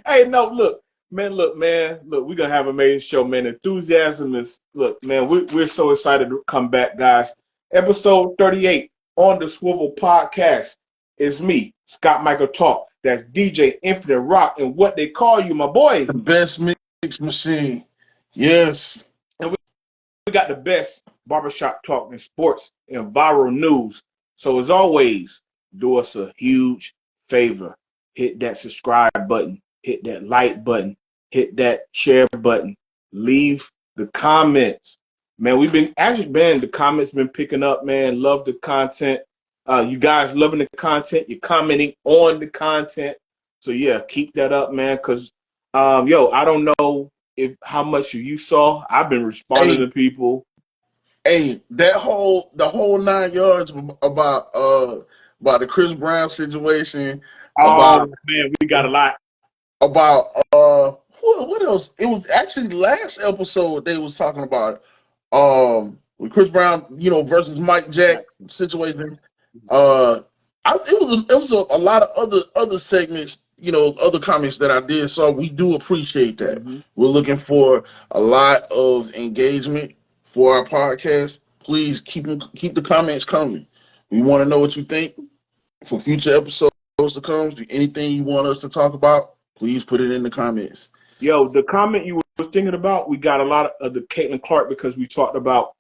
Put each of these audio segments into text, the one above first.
Hey, no, look, man, look, we're gonna have an amazing show, man. Enthusiasm is, look, man, we're so excited to come back, guys. Episode 38 on the Swivel Podcast is me, Scott Michael Talk. That's DJ Infinite Rock, and what they call you, my boy. The best mix machine. Yes. And we got the best barbershop talk in sports and viral news. So as always, do us a huge favor. Hit that subscribe button, hit that like button, hit that share button, leave the comments. Man, the comments been picking up, man. Love the content. You guys loving the content. You're commenting on the content. So yeah, keep that up, man. Cause I don't know if how much you saw. I've been responding to people. Hey, the whole 9 yards about the Chris Brown situation. Oh man, we got a lot. About what else? It was actually last episode they was talking about with Chris Brown, versus Mike Jackson situation. It was a lot of other segments, other comments that I did. So we do appreciate that. Mm-hmm. We're looking for a lot of engagement for our podcast. Please keep the comments coming. We want to know what you think for future episodes to come. Anything you want us to talk about, please put it in the comments. Yo, the comment you were thinking about, we got a lot of the Caitlin Clark because we talked about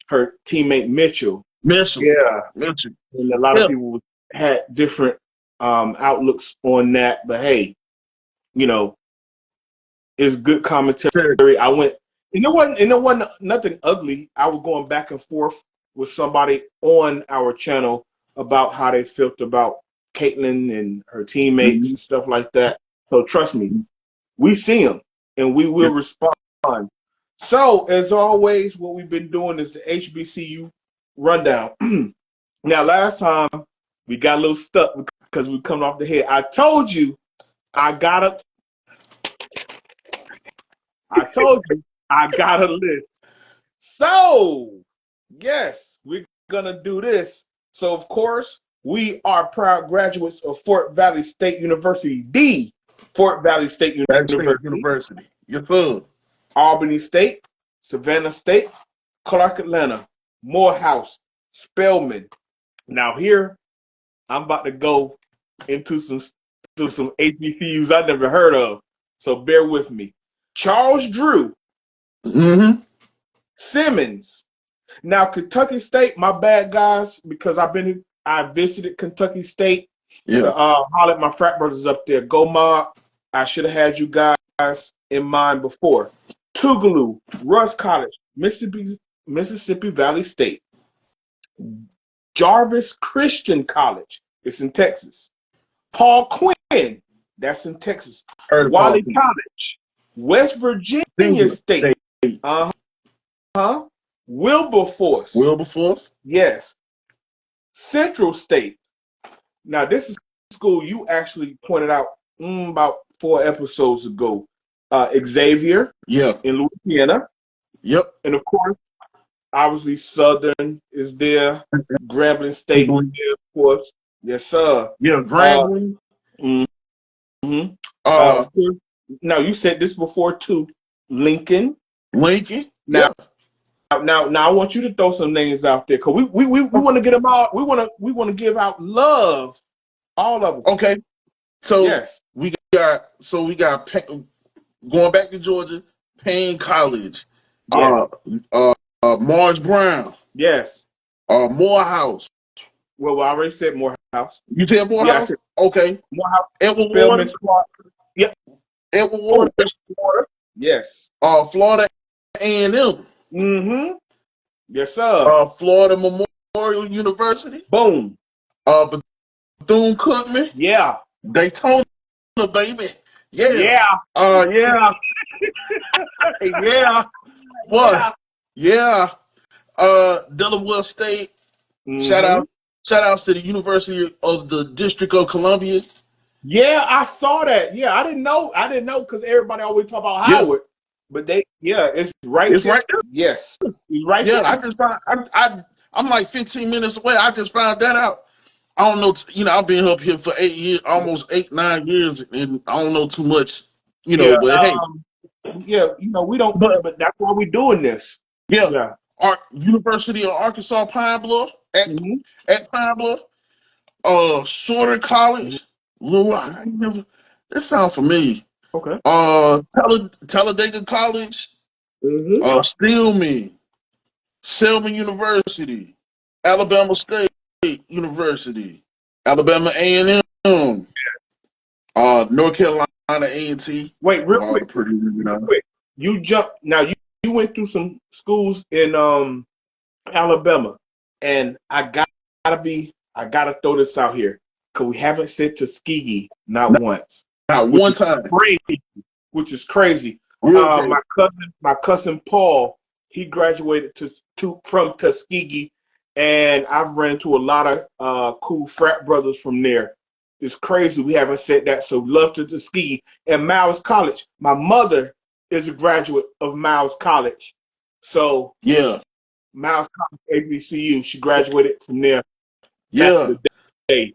her teammate Mitchell. Yeah. Mitchell. And a lot of people had different outlooks on that. But hey, it's good commentary. I went, and it wasn't nothing ugly. I was going back and forth with somebody on our channel about how they felt about Caitlin and her teammates and stuff like that. So trust me, we see them and we will respond. So as always, what we've been doing is the HBCU rundown. Now, last time we got a little stuck because we coming off the head. I told you I got a list. So yes, we're gonna do this. So of course, we are proud graduates of Fort Valley State University, the Fort Valley State University. Yes, sir. Albany State, Savannah State, Clark Atlanta, Morehouse, Spelman. Now here, I'm about to go into some HBCUs I never heard of. So bear with me. Charles Drew, Simmons. Now Kentucky State, my bad guys, because I visited Kentucky State. Yeah. To holler at my frat brothers up there. Go Mob. I should have had you guys in mind before. Tougaloo, Russ College, Mississippi Valley State. Jarvis Christian College, it's in Texas. Paul Quinn, that's in Texas. Wally College, West Virginia State. Wilberforce. Yes. Central State. Now, this is school you actually pointed out about 4 episodes ago. Xavier. Yeah. In Louisiana. Yep. And of course, obviously Southern is there. Grambling State is there, of course. Yes, sir. Yeah, Grambling. Now you said this before too. Lincoln. Now, Now, I want you to throw some names out there because we want to get them out. We want to give out love, all of them. Okay, so yes, we got going back to Georgia, Payne College. Yes. Marge Brown. Yes. Morehouse. Well, I already said Morehouse. You said Morehouse? Yeah, okay. Morehouse. Edward Waters. Yep. Edward Waters. Yes. Florida A&M. Yes, sir. Florida Memorial University. Boom. Bethune-Cookman. Yeah. Daytona, baby. Yeah. Yeah. Yeah. Yeah. What? Yeah. Delaware State. Shout outs to the University of the District of Columbia. Yeah, I saw that. Yeah, I didn't know because everybody always talk about Howard. But it's right it's there. Right there. Yes. It's right there. I just found I'm like 15 minutes away. I just found that out. I don't know. I've been up here for 8 years, almost 8, 9 years, and I don't know too much. Yeah, But hey, yeah, we don't, but but that's why we're doing this. yeah, Yeah. University of Arkansas Pine Bluff Hmm. at Pine Bluff, Shorter Hmm. College, Little Rock. I ain't never. That sounds familiar. Okay. Talladega College, Hmm. Stillman, Selman University, Alabama State University, Alabama A&M, North Carolina A&T, Wait, with real all quick, the pretty women real on. quick. You jump now. You went through some schools in Alabama, and I gotta throw this out here because we haven't said Tuskegee not once, Not which one is time. crazy. Which is crazy. Real crazy. My cousin Paul, he graduated from Tuskegee, and I've ran into a lot of cool frat brothers from there. It's crazy we haven't said that. So love to Tuskegee and Miles College. My mother is a graduate of Miles College, so Yeah. Miles College HBCU. She graduated from there back in Yeah. the day.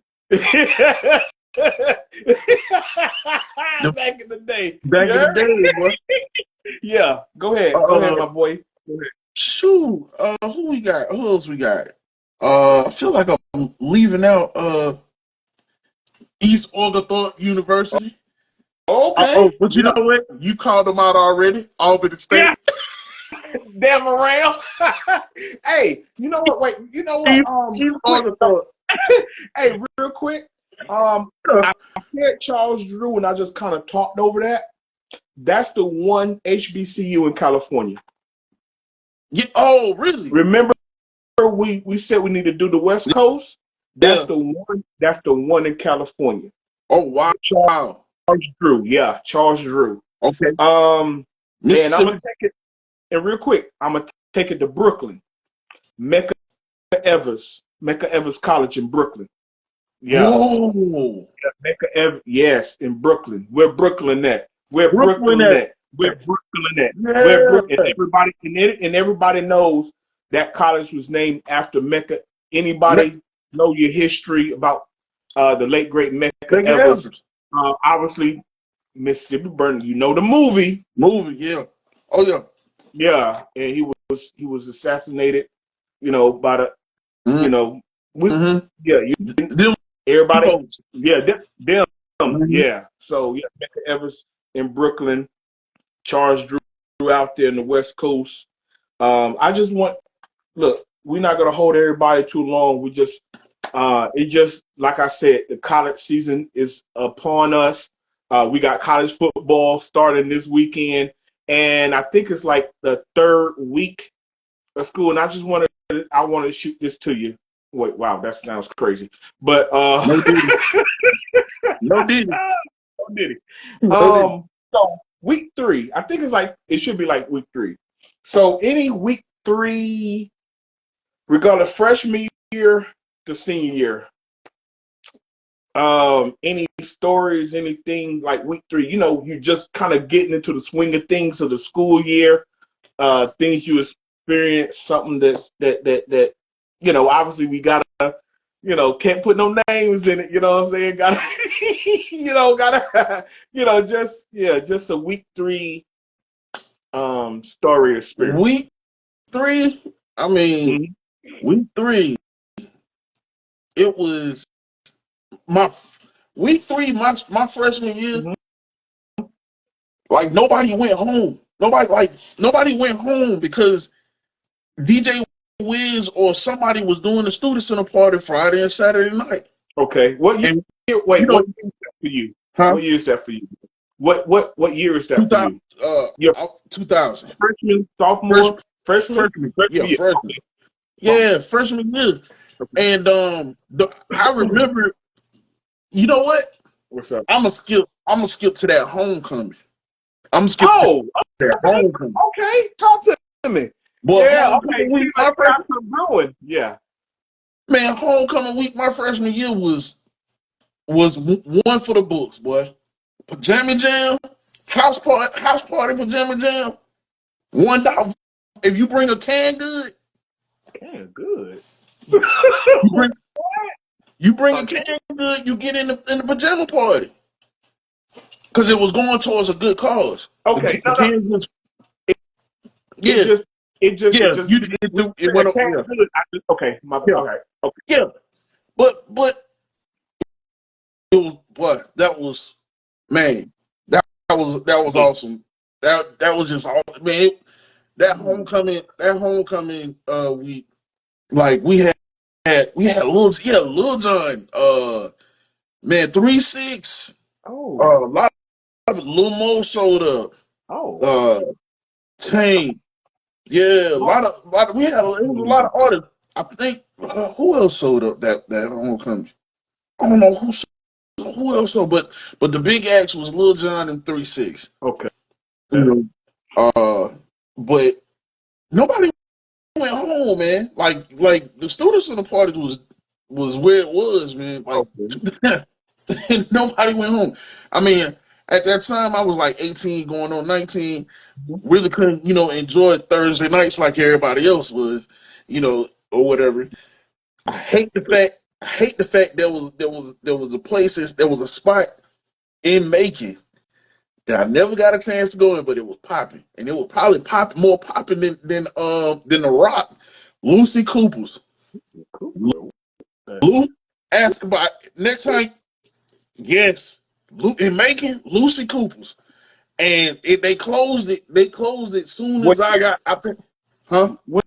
The, Back in the day. back in Yeah. the day, boy. Yeah. Go ahead. Go ahead, Uh, my boy. Go ahead. shoot. Who we got? Who else we got? I feel like I'm leaving out East Oglethorpe University. Okay. But you know Yeah. what? You called them out already. Albany Yeah. State. Damn around. Hey, you know what? Wait, you know what? East Quick. Oglethorpe. Hey, real quick. I said Charles Drew, and I just kind of talked over that. That's the one HBCU in California. Yeah. Oh, really? Remember, we said we need to do the West Coast. That's Yeah. the one. That's the one in California. Oh, wow. Charles Drew. Yeah, Charles Drew. Okay. Um, and I'm gonna Mississippi. take it. And real quick, I'm gonna take it to Brooklyn. Mecca Evers College in Brooklyn. Yeah, Whoa. yes, in Brooklyn. Where Brooklyn at? Where Brooklyn Brooklyn at. at? Where Brooklyn at? Where Brooklyn? Yeah. And everybody knows that college was named after Mecca. Me- Anybody know your history about the late great Mecca Mecca Evers? Evers. Obviously, Mississippi Burning. You know the movie. Movie, yeah. Oh, yeah. Yeah, and he was assassinated. By the Mm-hmm. we Mm-hmm. yeah Them everybody folks. yeah them Mm-hmm. yeah. So yeah, Mecca Evers in Brooklyn, Charles Drew out there in the West Coast. I just want look. We're not gonna hold everybody too long. It just like I said, the college season is upon us. We got college football starting this weekend, and I think it's like the third week of school. And I wanted to shoot this to you. Wait, wow, that sounds crazy, but No diddy. No diddy. oh, did he? No diddy. So week 3, I think it should be like week 3. So any week 3, regardless freshman year to senior year, any stories, anything like week 3, you're just kind of getting into the swing of things of the school year, things you experience, something that obviously we gotta, can't put no names in it, you know what I'm saying? Gotta, gotta, just a week 3 story experience. Week 3, I mean, Mhm. week 3, it was my week 3, my freshman year. Mhm. Like nobody went home because DJ Wiz or somebody was doing the student center party Friday and Saturday night. Okay. What year? And Wait, you know, what year is that for you? huh? What year is that for you? What year is that for 2000, you? Your 2000. freshman, Fresh, sophomore, freshman, freshman, yeah, freshman year. freshman, yeah, freshman year. Okay. And I remember, you know what? What's up? I'm gonna skip to that homecoming. I'm gonna skip to Oh, that homecoming. okay. Talk to me. But Yeah, okay. homecoming week, Seems like you got some brewing. Yeah. homecoming week, my freshman year was one for the books, boy. Pajama jam, house party pajama jam. $1. If you bring a canned good, Yeah, good. you bring You bring a canned good, you get in the pajama party. Because it was going towards a good cause. Okay, The canned goods, it yeah, just yeah, when you it say went a up, cat yeah, good, okay, my yeah, all right, okay, yeah. But it was what that was, man. That was yeah. awesome. That was just all, man. That homecoming week, like we had Lil John, man, 3-6, Oh, a lot of Lil Mo showed up, oh, uh, Tank, yeah, a lot of it was a lot of artists. I think who else showed up that homecoming? I don't know who else showed, but the big acts was Lil Jon and 3-6. okay, You know, but nobody went home, man. Like the students in the party was where it was, man. Like okay. nobody went home. I mean, at that time I was like 18, going on 19. Really couldn't, enjoy Thursday nights like everybody else was, or whatever. I hate the fact there was a spot in Macon that I never got a chance to go in, but it was popping, and it was probably more popping than the Rock. Lucy Cooper's. It's a Cooper. Lu ask about next time. Yes, in Macon, Lucy Cooper's, and they closed it. They closed it soon What as I think, huh? what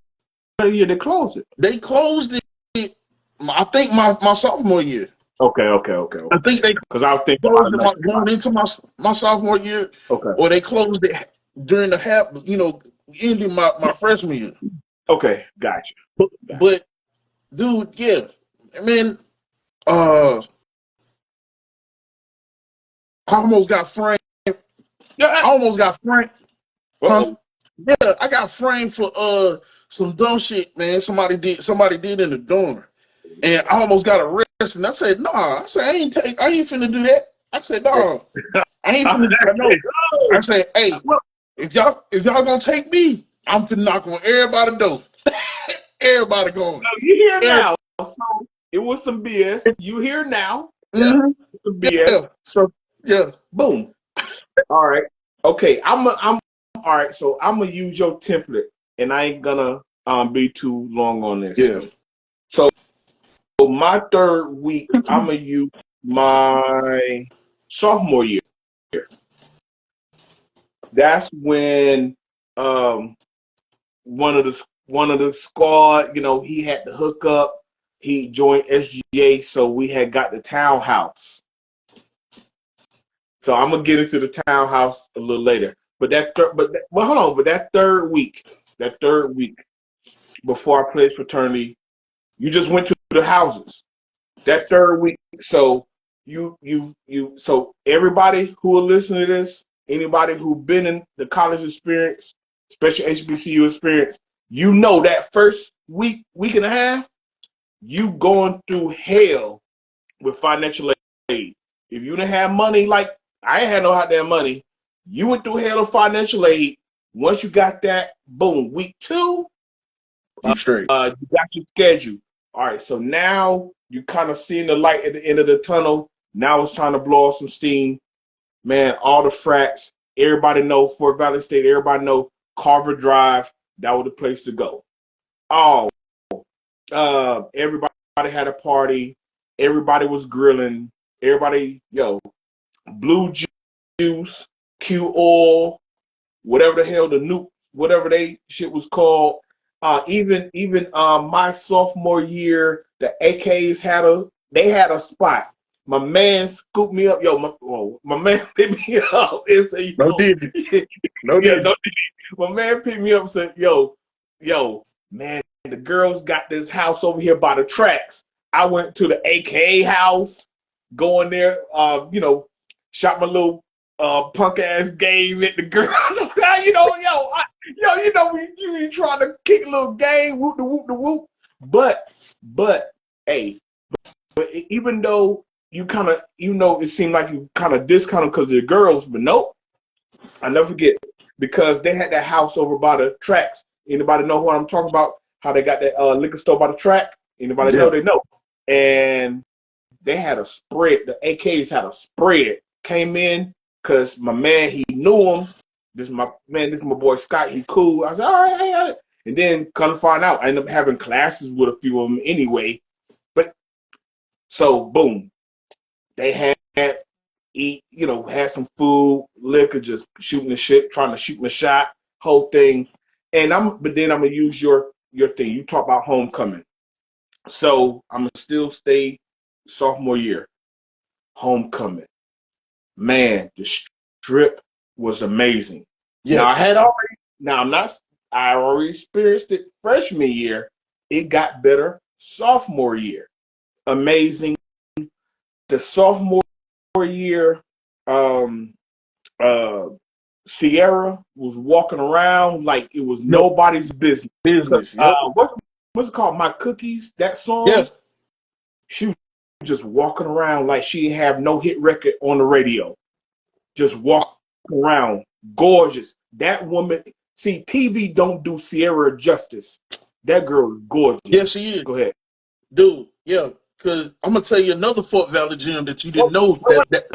year they close it? They closed it. I think my sophomore year. Okay. I think they Because I was thinking about closed it another spot. going into my sophomore year, Okay, or they closed it during the half, ending my freshman year. okay, gotcha. But dude, yeah, I mean, uh, I almost got framed. I Yeah. almost got framed, huh? Uh-oh. Yeah, I got framed for some dumb shit, man. Somebody did in the dorm, and I almost got arrested. And I said, nah. I said, I ain't finna do that. I said, nah. I ain't finna. I know. I said, hey, Well, if y'all gonna take me, I'm finna knock on everybody door. Everybody going. you here Everybody. now. So it was some BS. You here now. Yeah. Mm-hmm. Some BS. Yeah. So yeah. Boom. All right. Okay. I'm all right. So I'm gonna use your template, and I ain't gonna be too long on this. Yeah. So my third week, I'm gonna use my sophomore year. That's when um one of the squad, he had to hook up. He joined SGA, so we had got the townhouse. So I'm gonna get into the townhouse a little later. Well, hold on. But that third week before I pledged fraternity, you just went to the houses. That third week, so so everybody who will listen to this, anybody who been in the college experience, especially HBCU experience, that first week and a half, you going through hell with financial aid. If you didn't have money, like I ain't had no hot damn money, you went through hell of financial aid. Once you got that, boom, week two, You straight. you got your schedule. All right, so now you kind of seeing the light at the end of the tunnel. Now it's time to blow off some steam. Man, all the frats, everybody know Fort Valley State, everybody know Carver Drive, that was the place to go. Oh, everybody had a party. Everybody was grilling. Everybody, blue juice, Q oil, whatever the hell the nuke, whatever they shit was called. Even my sophomore year, the AKs had a spot. My man scooped me up, my man picked me up and said, No did. No yeah, did. no, my man picked me up and said, man, the girls got this house over here by the tracks. I went to the AKA house, going there, shot my little punk ass game at the girls. We trying to kick a little game, whoop the whoop the whoop. But hey, even though you kind of, it seemed like you kind of discounted because they're girls, but nope, I never forget, because they had that house over by the tracks. Anybody know what I'm talking about? How they got that liquor store by the track? Anybody know? Yeah. They know. And they had a spread. The AKs had a spread. Came in because my man, he knew him. This is my boy Scott. He cool. I said, all right, all right. And then come to find out, I ended up having classes with a few of them anyway. But so boom, they had had some food, liquor, just shooting the shit, trying to shoot my shot, whole thing. But then I'm gonna use your thing. You talk about homecoming. So I'm gonna still stay sophomore year. Homecoming. Man, the strip was amazing. Yeah. I already experienced it freshman year. It got better sophomore year. Amazing. The sophomore year, um, uh, Sierra was walking around like it was nobody's business. Business. Yep. What's it called? My Cookies, that Yeah. song? She was just walking around like she didn't have no hit record on the radio. Just walking around, gorgeous. That woman, see, TV don't do Sierra justice. That girl is gorgeous. Yes, she is. Go ahead. Dude, yeah. Because I'm going to tell you another Fort Valley gem that you didn't know. Wait. Let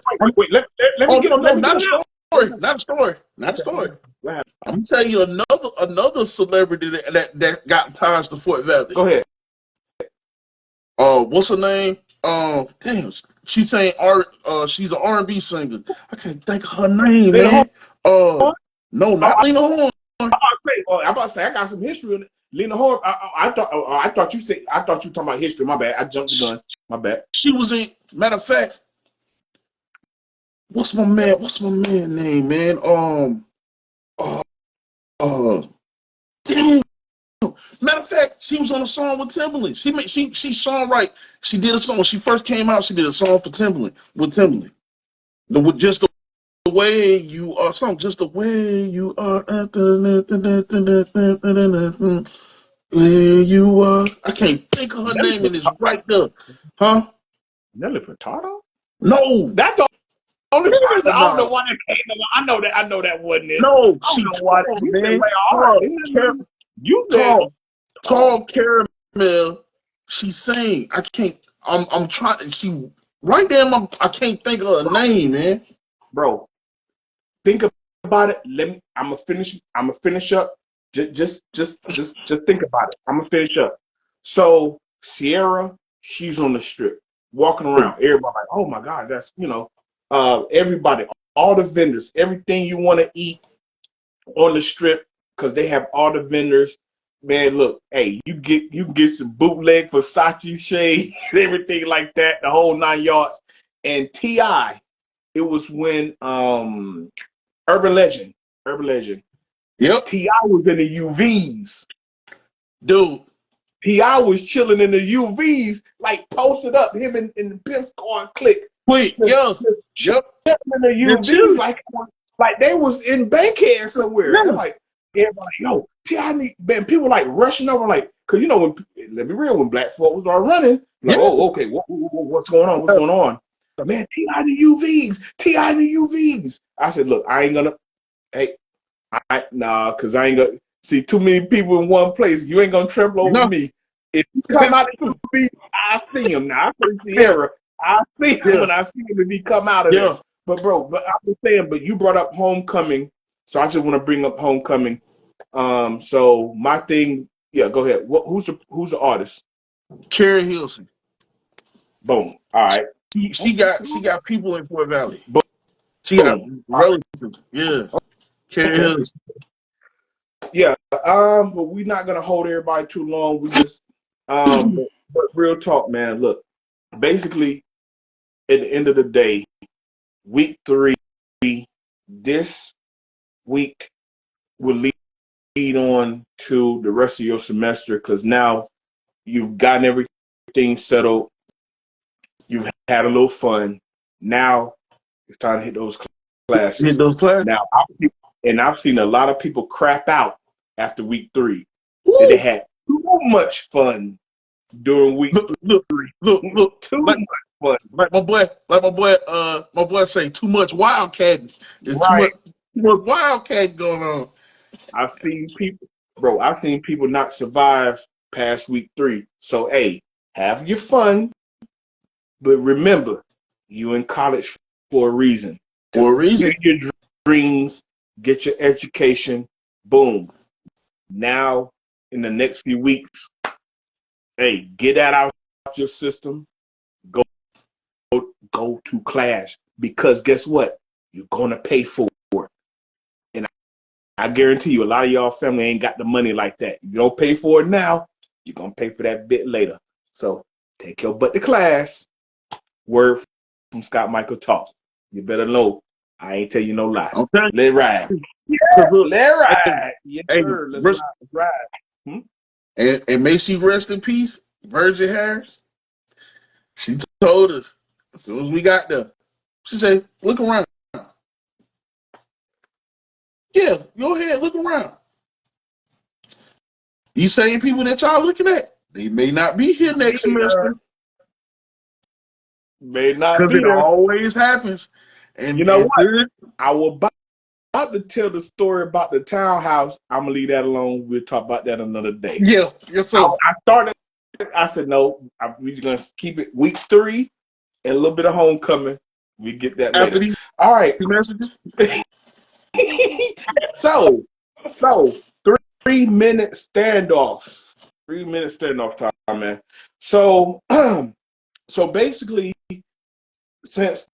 me get on. Not a story. Not a story. I'm going to tell you another celebrity that got ties to Fort Valley. Go ahead. What's her name? Damn, she's saying she's an R&B singer. I can't think of her name, man. No, not Lena Horne. I'm about to say I got some history in it. Lena Horne. I thought you were talking about history. My bad. I jumped the gun. My bad. She was in. Matter of fact, what's my man name, man? Damn. Matter of fact, she was on a song with Timbaland. She songwrite. She did a song when she first came out. She did a song for Timbaland with Timbaland. Just the way you are, just the way you are. Where you are. I can't think of her name, and it's right there, huh? Nelly Furtado? No, that's the only person. I don't know why that came. I know that wasn't it. No, she tall, man. Tall caramel. She sang. I can't. I'm trying. She right there. I can't think of her name, man. Bro, think about it. I'm gonna finish up. Just think about it. I'm gonna finish up. So Sierra, she's on the strip, walking around. Everybody like, oh my God, that's everybody, all the vendors, everything you want to eat on the strip, because they have all the vendors. Man, look, hey, you get some bootleg Versace shade, everything like that, the whole 9 yards. And T.I., it was when Urban Legend. Yep. T.I. was in the UVs. Dude. T.I. was chilling in the UVs, like posted up, him and the Pimp Squad click. Wait, yeah. Yep. In the UVs, like they was in Bankhead somewhere. Yeah. Like, everybody, yo, T.I. man, people like rushing over, like, because let me real, when black folks are running, like, oh, okay, what's going on? What's going on? But man, T.I. the UVs. I said, look, I ain't gonna, because I ain't gonna see too many people in one place. You ain't gonna trample over me. If you come out of the UV, I see him. Now I play Sierra. I see him when I see him if he come out of there. But bro, I was saying, but you brought up homecoming, so I just want to bring up homecoming. So my thing, go ahead. Who's the artist? Carrie Hilson. Boom. All right. She got people in Fort Valley. She got relatives. Yeah. Carrie Hilson. Yeah. But we're not gonna hold everybody too long. We just but real talk, man. Look, basically, at the end of the day, week 3, this week will lead on to the rest of your semester, because now you've gotten everything settled. You've had a little fun. Now it's time to hit those classes. Hit those classes. Now, I've seen a lot of people crap out after week 3. Woo. They had too much fun during week 3. Look, too much fun. Like my boy say, too much wildcat. There's too much wildcat going on. I've seen people not survive past week 3. So hey, have your fun. But remember, you in college for a reason. For a Get reason. your dreams, get your education. Boom. Now, in the next few weeks, hey, get that out your system. Go go to class because guess what? You're gonna pay for it. And I guarantee you, a lot of y'all family ain't got the money like that. You don't pay for it now, you're gonna pay for that bit later. So take your butt to class. Word from Scott Michael Talk. You better know I ain't tell you no lie. Okay. Let it ride. Yeah, Look, let it hey, ride. Yes, hey, sir. Let's ride. Let's ride. Hmm? and may she rest in peace, Virgin Harris. She told us as soon as we got there, she said, "Look around. Yeah, go ahead, look around. These same people that y'all looking at, they may not be here next semester May not because be it there. always happens." You know what? I was about to tell the story about the townhouse. I'm gonna leave that alone. We'll talk about that another day. Yeah, yes, I, sir. I started. I said no. We're just gonna keep it week 3 and a little bit of homecoming. We get that After later. these All right. messages, so 3 minute standoff. 3 minute standoff time, man. So so basically, since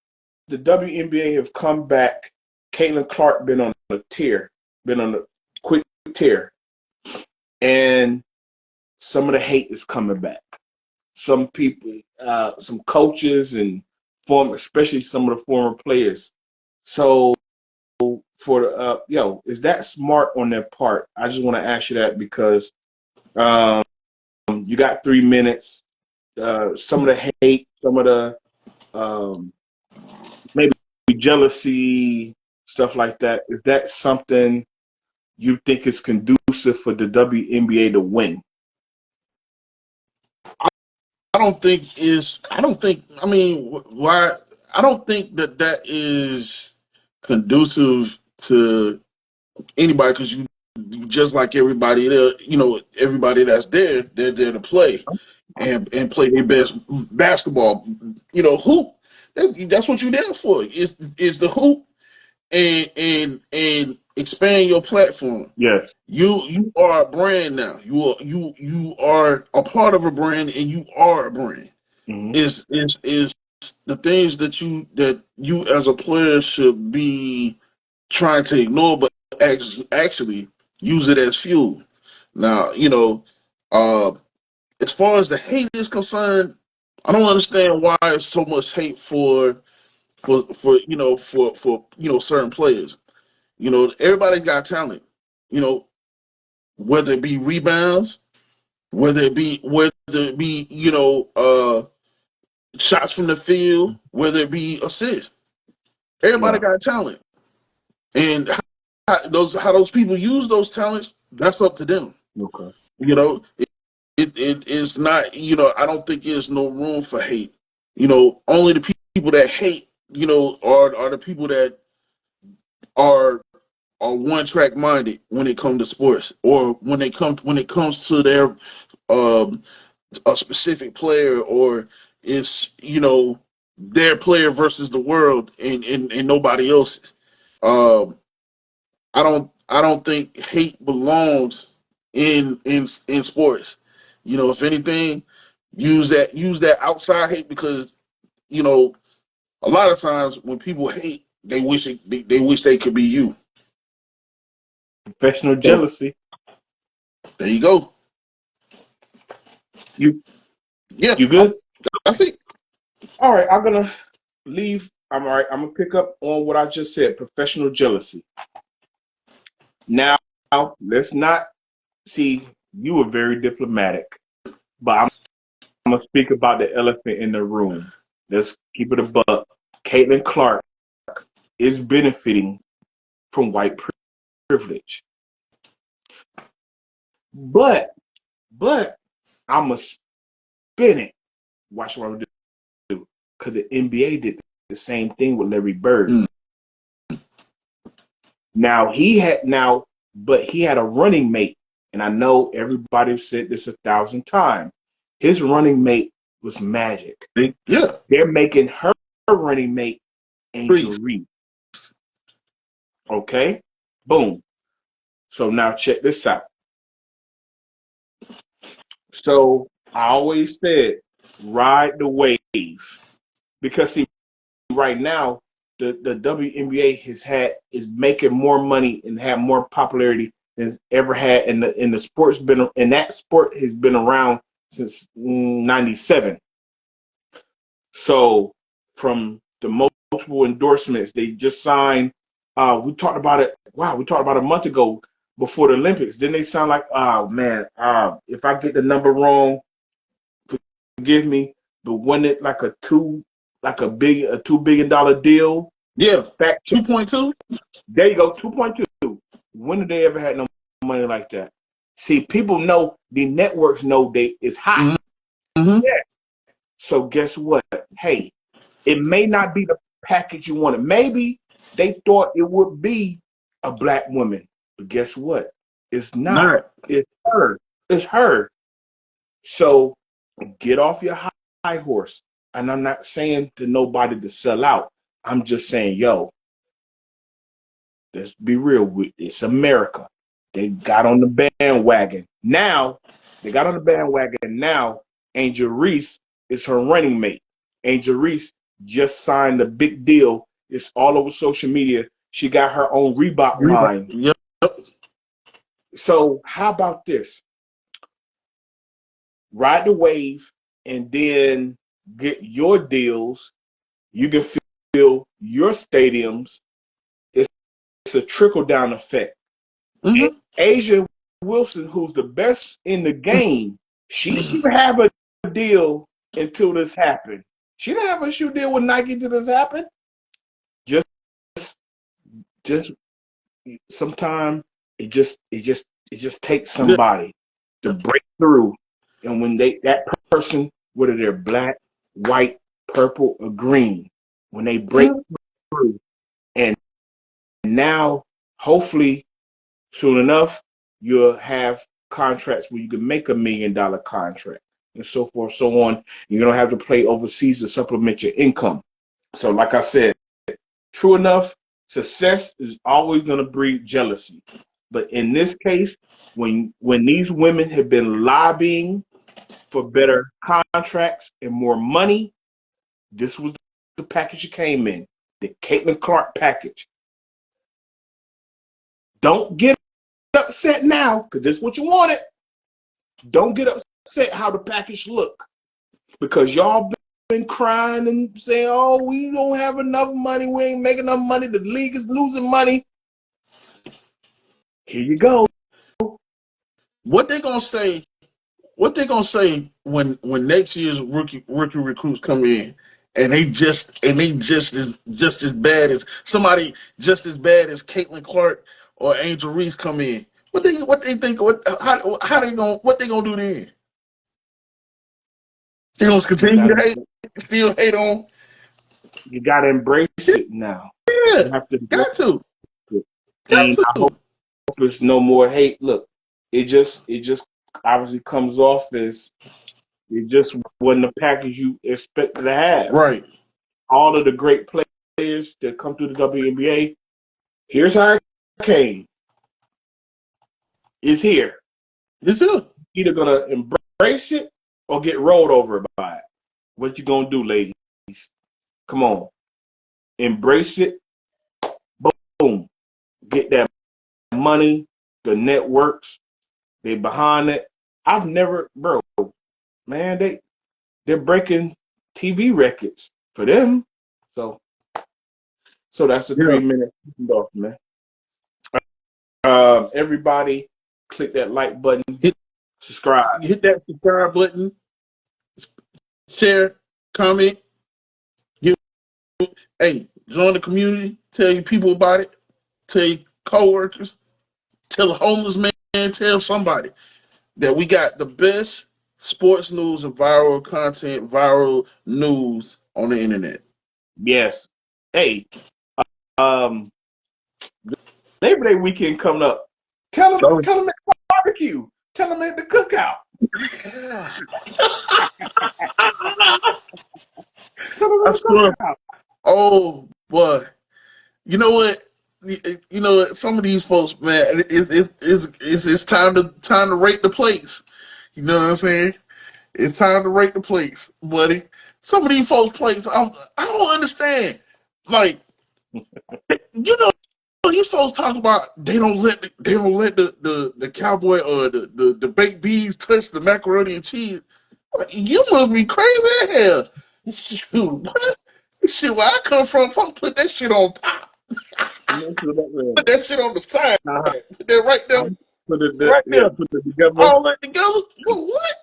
the WNBA have come back, Caitlin Clark been on a tear, been on a quick tear, and some of the hate is coming back. Some people, some coaches, and especially some of the former players. So for the is that smart on their part? I just want to ask you that because you got 3 minutes. Some of the hate, some of the um, maybe jealousy, stuff like that. Is that something you think is conducive for the WNBA to win? I don't think is. I don't think. I mean, why? I don't think that is conducive to anybody because you just like everybody there. You know, everybody that's there, they're there to play and play their best basketball. You know, hoop. That's what you're there for. Is the hoop and expand your platform. Yes. You are a brand now. You are a part of a brand, and you are a brand. Mm-hmm. Is the things that you as a player should be trying to ignore, but actually use it as fuel. Now, uh, as far as the hate is concerned, I don't understand why there's so much hate for certain players. Everybody's got talent. You know, whether it be rebounds, whether it be shots from the field, whether it be assists. Everybody Yeah. got talent, and how those people use those talents, that's up to them. Okay. You know, it is not. I don't think there's no room for hate. Only the people that hate, are the people that are one track minded when it comes to sports, or when it comes to their um a specific player, or it's their player versus the world, and nobody else's. Um, I don't think hate belongs in sports. If anything, use that outside hate, because you know a lot of times when people hate, they wish they could be you. Professional So jealousy. there you go. You Yeah, you I, good? I think. All right. I'm gonna leave. I'm all right. I'm gonna pick up on what I just said. Professional jealousy. Now, let's not see. You were very diplomatic, but I'm gonna speak about the elephant in the room. Let's keep it a buck. Caitlin Clark is benefiting from white privilege, but I'm gonna spin it. Watch what I'm gonna do, because the NBA did the same thing with Larry Bird. Mm, But he had a running mate, and I know everybody said this 1,000 times. His running mate was Magic. Yeah. They're making her running mate Angel Reese. Reese. Okay? Boom. So now check this out. So I always said, ride the wave. Because see, right now, the WNBA is making more money and have more popularity than it's ever had in the sports been and that sport has been around since '97. So from the multiple endorsements, they just signed. We talked about it. Wow, we talked about a month ago before the Olympics. Didn't they sound like, oh man, if I get the number wrong, forgive me, but when it like a $2 billion deal. Yeah. Fact check. 2.2. There you go, 2.2. When did they ever had no money like that? See, people know the networks know it's hot. Mm-hmm. Yeah. So guess what? Hey, it may not be the package you wanted. Maybe they thought it would be a black woman, but guess what? It's not. It's her. It's her. So get off your high horse. And I'm not saying to nobody to sell out. I'm just saying, yo, let's be real with it's America. They got on the bandwagon. Now, they got on the bandwagon. Now, Angel Reese is her running mate. Angel Reese just signed a big deal. It's all over social media. She got her own Reebok line. Yep. So how about this? Ride the wave and then get your deals. You can fill your stadiums. It's a trickle down effect. Mm-hmm. Asia Wilson, who's the best in the game, she didn't have a deal until this happened. She didn't have a shoe deal with Nike until this happened. Just sometimes it just takes somebody to break through, and when that person, whether they're black, white, purple, or green, when they break through, and now hopefully soon enough you'll have contracts where you can make $1 million contract and so forth, so on. You don't have to play overseas to supplement your income. So, like I said, true enough, success is always going to breed jealousy. But in this case, when these women have been lobbying for better contracts and more money, this was the package it came in, the Caitlin Clark package. Don't get upset now, because this is what you wanted. Don't get upset how the package look, because y'all been crying and saying, "Oh, we don't have enough money. We ain't making enough money. The league is losing money." Here you go. What they gonna say? What they gonna say when next year's rookie recruits come in and they just as bad as somebody just as bad as Caitlin Clark or Angel Reese come in? What they think? How they gonna what they gonna do then? They gonna continue to hate, still hate on? You gotta embrace it now. Yeah, You have to embrace got to, it. got And I hope to. there's no more hate. Look, it just obviously comes off as it just wasn't the package you expected to have. Right. All of the great players that come through the WNBA, here's how it came. It's here. It's it. Either gonna embrace it or get rolled over by it. What you gonna do, ladies? Come on, embrace it. Boom, get that money. The networks, they behind it. I've never, bro, man. They're breaking TV records for them. So that's a Yeah. 3 minute off, man. Everybody, click that like button, subscribe. Hit that subscribe button, share, comment. Hey, join the community. Tell your people about it. Tell your coworkers. Tell a homeless man. Tell somebody that we got the best sports news and viral content, viral news on the internet. Yes. Hey, um, Labor Day weekend coming up. Tell them at the barbecue. Tell them at the cookout. I swear. Oh boy. You know what? You know what? Some of these folks, man, it's time to rate the place. You know what I'm saying? It's time to rate the place, buddy. Some of these folks' plates, I don't understand. Like, you know, these folks talk about they don't let the cowboy or the baked beans touch the macaroni and cheese. You must be crazy as hell. Shoot, what? Shit, where I come from, folks put that shit on top. Put that shit on the side. Put that right there. Right there. Put it together All that together. What?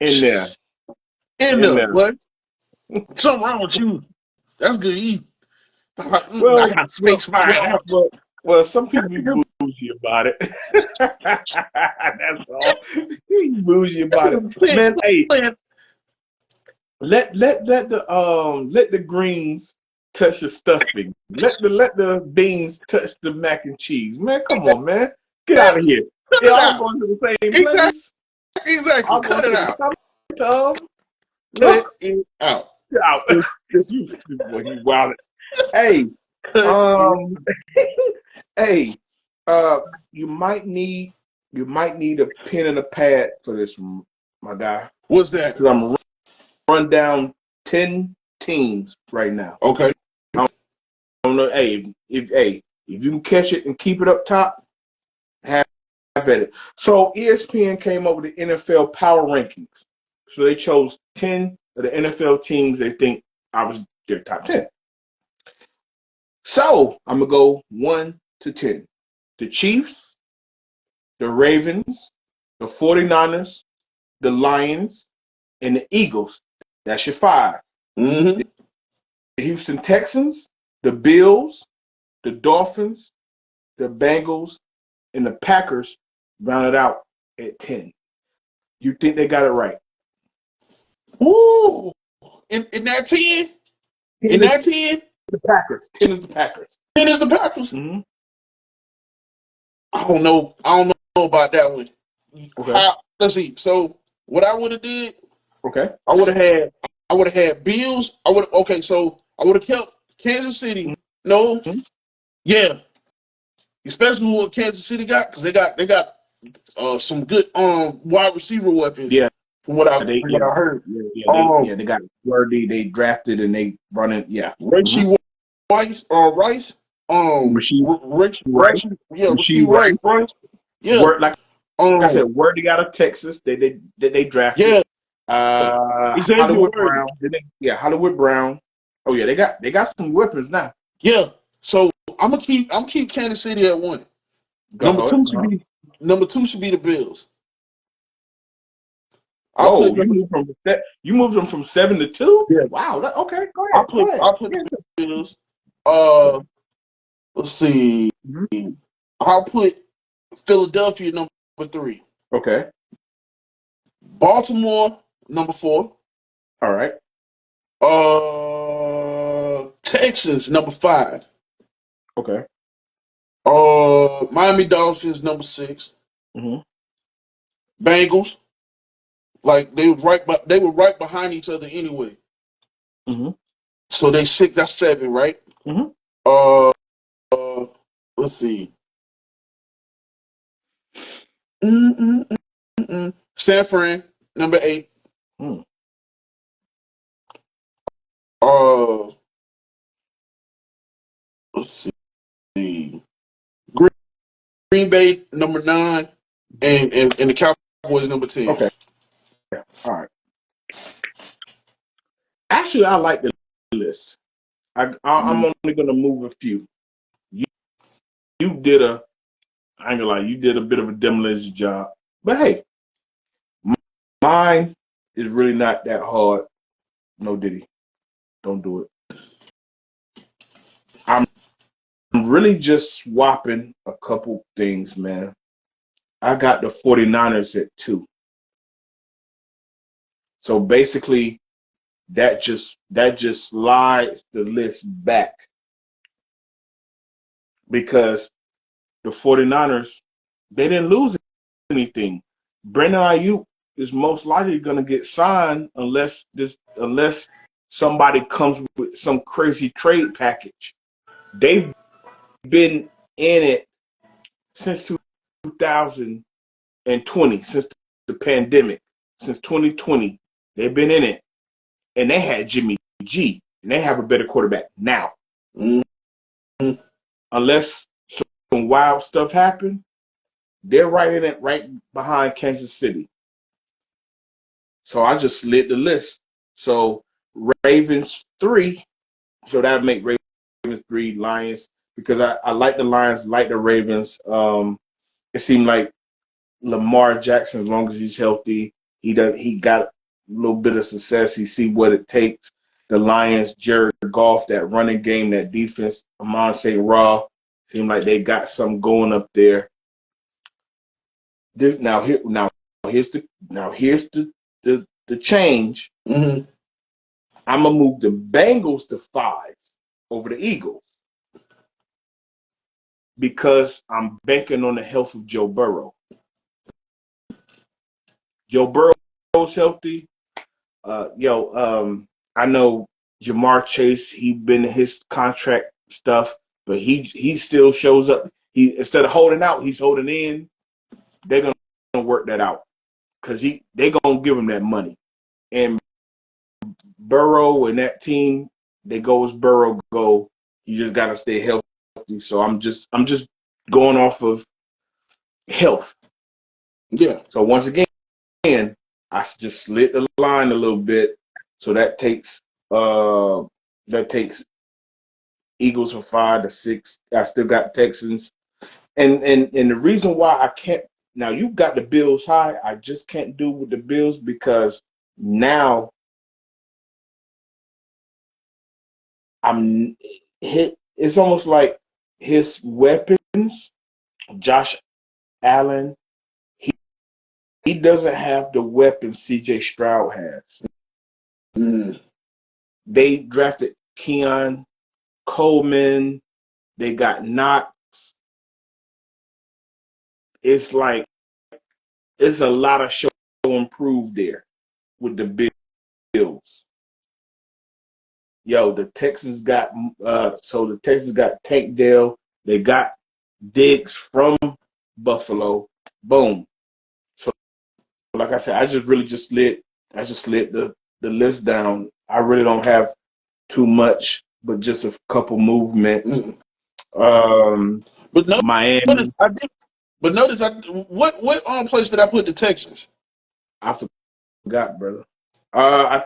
in there. In In there. there. What? Something wrong with you. That's good eating. I Well, got well, space fire well, out. well, well, some people be bougie about it. That's all. Be bougie about it. Man, hey, let the greens touch the stuffing. Let the beans touch the mac and cheese. Man, come on, man. Get out of here. Cut They it all out. going to the same Exactly. place. Exactly. All going Cut it to the out. same tub. Cut Look it out. out. Just You stupid boy, you wild. Hey, cut it. um, hey, uh, you might need a pen and a pad for this, my guy, What's that? because I'm gonna run down 10 teams right now. Okay. I don't know. If you can catch it and keep it up top, have at it. So ESPN came up with the NFL power rankings. So they chose 10 of the NFL teams they think I was their top 10. So I'm gonna go 1 to 10. The Chiefs, the Ravens, the 49ers, the Lions, and the Eagles. That's your 5. Mm-hmm. The Houston Texans, the Bills, the Dolphins, the Bengals, and the Packers rounded out at 10. You think they got it right? Ooh. In that 10? 10 In is that 10? the Packers. 10 is the Packers. 10 is the Packers. Mm-hmm. I don't know. I don't know about that one. Okay. Let's see. So what I would have did, Okay. I would have had Bills. So I would have kept Kansas City. No, Mm-hmm. yeah. Especially what Kansas City got, because they got some good wide receiver weapons Yeah. from what I They from yeah. what I heard. They got Worthy. They drafted and they run it. Yeah. Mm-hmm. Rasheed Rice, Rasheed Rich, Rice. yeah, Rasheed Rice, Rice. yeah, Like I um, said, Worthy out of Texas. They drafted. yeah, Xavier Hollywood Worthy, Brown. Hollywood Brown. Oh yeah, they got some weapons now. yeah. So I'm keep Kansas City at 1. Go ahead. Uh-huh. Number two should be the Bills. I'll put Whoa, number you moved them from 7 to 2? yeah. Wow. Okay, go ahead. Go ahead. I'll put Yeah. the Bills. Uh, let's see. Mhm. I'll put Philadelphia number 3. Okay. Baltimore number 4. All right. Texans number 5. Okay. Miami Dolphins number 6. Mm-hmm. Bengals, like they were right behind each other anyway. Mm-hmm. So they 6. That's 7, right? Mm-hmm. Uh, uh let's see. San Fran number 8. Mm. Uh, let's see. Green, Green Bay number 9, and the Cowboys number 10. Okay. All right. Actually, I like the list. I'm only gonna move a few. You you did a I ain't gonna lie, you did a bit of a demolition job. But hey, mine is really not that hard. No Diddy. Don't do it. I'm really just swapping a couple things, man. I got the 49ers at 2. So basically that just slides the list back because the 49ers, they didn't lose anything. Brandon Ayuk is most likely going to get signed unless somebody comes with some crazy trade package. They've been in it since 2020, since the pandemic, since 2020. They've been in it, and they had Jimmy G, and they have a better quarterback now. Mm-hmm. Unless some wild stuff happened, they're right in it, right behind Kansas City. So I just slid the list. So Ravens 3. So that would make Ravens 3, Lions, because I like the Lions, like the Ravens. It seemed like Lamar Jackson, as long as he's healthy, he got a little bit of success. He see what it takes. The Lions, Jared Goff, that running game, that defense, Amon St. Ra, seem like they got something going up there. Here's the change. Mm-hmm. I'm gonna move the Bengals to 5 over the Eagles because I'm banking on the health of Joe Burrow. Joe Burrow's healthy. I know Jamar Chase. He been in his contract stuff, but he still shows up. He instead of holding out, he's holding in. They're gonna work that out because they gonna give him that money. And Burrow and that team, they go as Burrow go. You just gotta stay healthy. So I'm just going off of health. Yeah. So once again, I just slid the line a little bit. So that takes Eagles from 5 to 6. I still got Texans. And the reason why I can't now you got the Bills high, I just can't do with the Bills because now I'm hit. It's almost like his weapons, Josh Allen, he doesn't have the weapons CJ Stroud has. Mm. They drafted Keon Coleman. They got Knox. It's like it's a lot of show improved there with the Bills. Yo, the Texans got Tank Dell. They got Diggs from Buffalo. Boom. So like I said, I just slid the list down. I really don't have too much, but just a couple movements. But no, Miami. notice what place did I put the Texans? I forgot, brother. I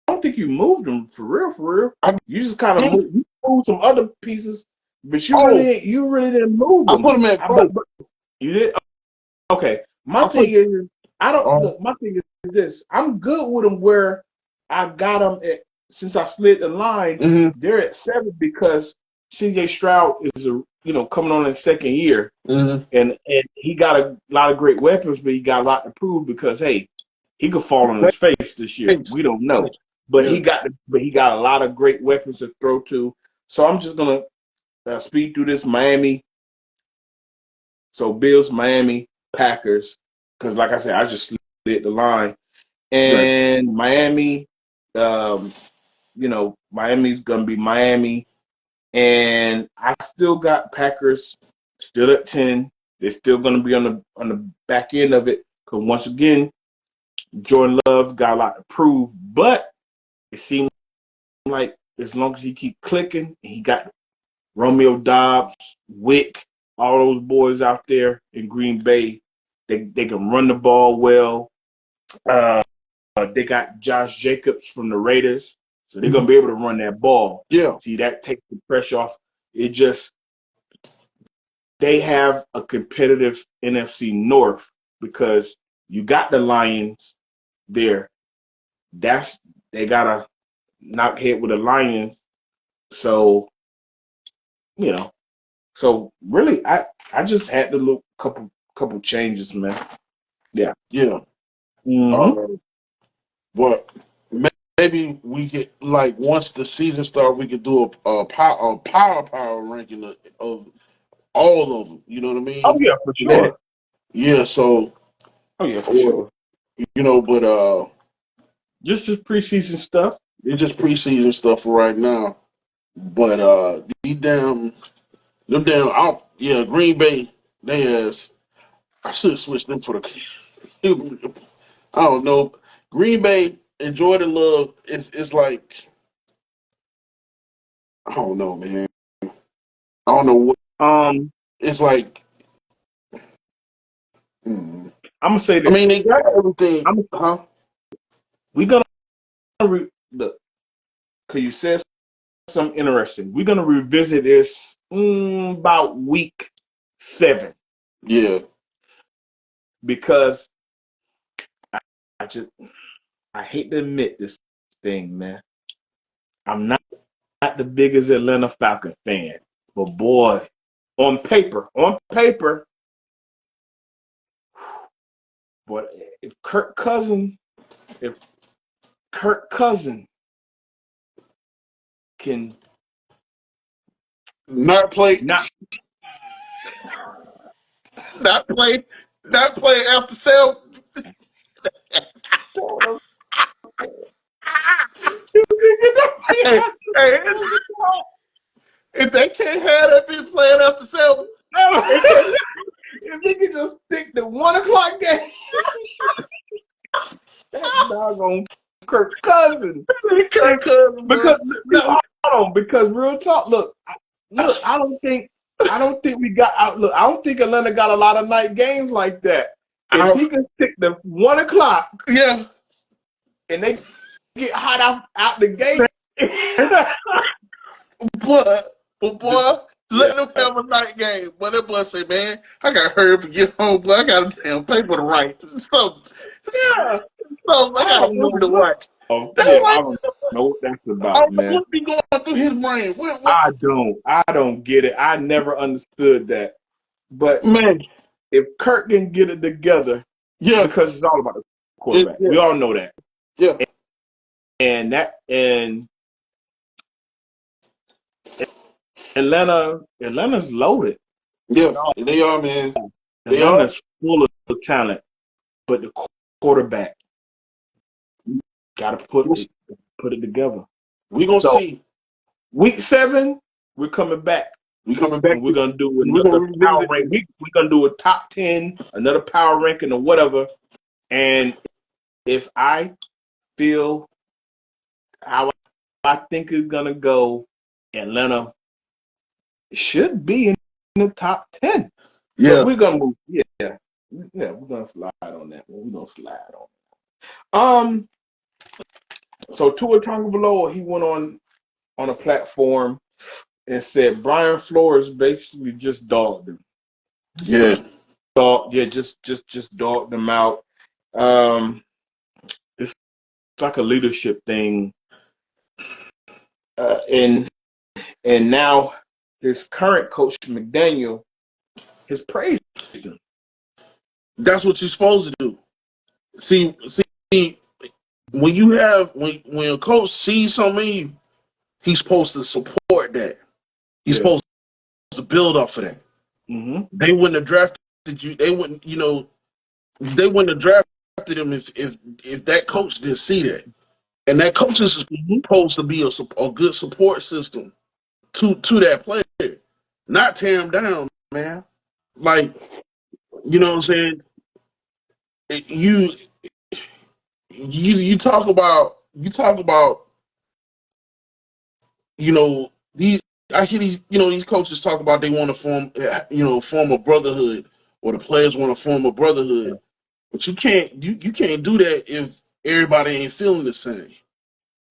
don't think you moved them for real, for real. You just kind of moved some other pieces, but you really didn't move them. I put them at 4. You did? Okay. My thing is this. I'm good with them where I got them at, since I slid the line, Mm-hmm. they're at 7 because CJ Stroud is coming on his second year. Mm-hmm. And he got a lot of great weapons, but he got a lot to prove because he could fall on his face this year. We don't know. But he got a lot of great weapons to throw to. So I'm just gonna speed through this. Miami. So Bills, Miami, Packers, because like I said, I just slid the line. And Miami, Miami's gonna be Miami. And I still got Packers still at 10. They're still gonna be on the back end of it. Because once again, Jordan Love got a lot to prove, but it seems like as long as he keep clicking, he got Romeo Doubs, Wick, all those boys out there in Green Bay. They can run the ball well. They got Josh Jacobs from the Raiders, so they're gonna be able to run that ball. Yeah. See, that takes the pressure off. It just they have a competitive NFC North because you got the Lions there. They gotta knock head with the Lions. So so really I just had to look couple changes, man. Yeah. Yeah. Mm-hmm. But maybe we could, like, once the season starts, we could do a power ranking of all of them. You know what I mean? Oh yeah, for sure. Yeah. So. Oh yeah, for sure. But Just preseason stuff. it's just preseason stuff for right now. But them damn out, yeah, Green Bay, they has. I should have switched them for the. I don't know. Green Bay and Jordan Love, it's like I don't know, man. I don't know what Um, it's like. mm. I'm gonna say I this. mean, they got everything, I'm huh? we gonna look because you said something interesting. We're gonna revisit this about week 7 Yeah, because I, I just I hate to admit this thing, man. I'm not the biggest Atlanta Falcon fan, but boy, on paper, but if Kirk Cousin can not play, not not play, not play after sale. Hey, hey, if they can't have that bitch playing after 7, they can't. if he could just pick the 1 o'clock game, that doggone Kirk Cousin. Kirk Cousins, bro. Because no, hold on, because real talk, look, I don't think we got out. Look, I don't think Atlanta got a lot of night games like that. If I, he can stick the 1 o'clock yeah, and they get hot out the gate, but boy, yeah, let them have a night game. But that boy say, man, I gotta hurry up and get home, boy. I got a damn paper to write. yeah, So I I got a don't know movie to what. watch. Oh That's yeah, I like, don't know what that's I about, don't know man. what be going through his brain. What, I don't get it. I never understood that. But man? if Kirk can get it together, Yeah, because it's all about the quarterback, yeah, we all know that, yeah, and Atlanta's loaded. yeah. No, They are, man. They are. Atlanta's full of talent, but the quarterback got to put it together. We gonna So see. week 7, we're coming back, We coming and back. we're gonna do We're gonna another power revisit rank. it. We're gonna do a top 10, another power ranking or whatever. And if I feel how I think it's gonna go, Atlanta should be in the top 10. But Yeah, we're gonna move. Yeah, we're gonna slide on that one. We're gonna slide on. So Tua Tagovailoa, he went on a platform and said Brian Flores basically just dogged him. yeah. Yeah, just dogged him out. Um, it's like a leadership thing, and now his current coach McDaniel has praised him. That's what you're supposed to do. See, when you have when a coach sees something in you, he's supposed to support that. He's Yeah. supposed to build off of that. Mm-hmm. They wouldn't have drafted you. They wouldn't, they wouldn't have drafted him if that coach didn't see that. And that coach is Mm-hmm. supposed to be a good support system to that player, not tear him down, man. Like, you know what I'm saying? You you talk about these. I hear these coaches talk about they want to form a brotherhood, or the players want to form a Yeah. brotherhood. But you can't do that if everybody ain't feeling the same.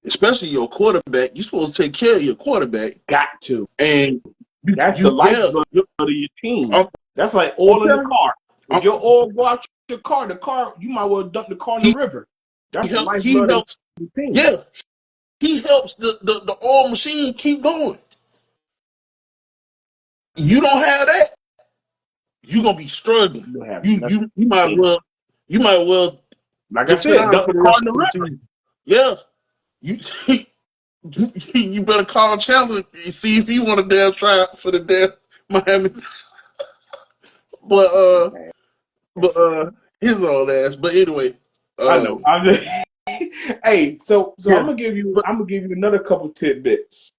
Especially your quarterback. You're supposed to take care of your quarterback, Got to. and That's the you yeah. lifeblood of your team. I'm, That's like I'm oil in the telling car. If you, your oil go out your car, you might well dump the car in the he river. he That's the helps. He lifeblood of helps. the team. Yeah, he helps the oil machine keep going. You don't have that, you're gonna be struggling. You have You nothing. you you might Hey, well you might well like I just sit said, down dump for the the car rest in the of the river. season. Yeah, you you better call Chandler and see if he want to damn try out for the damn Miami. But uh, Man, but that's it. his old ass. But anyway, I know. I'm just hey, so Yeah, but I'm gonna give you another couple tidbits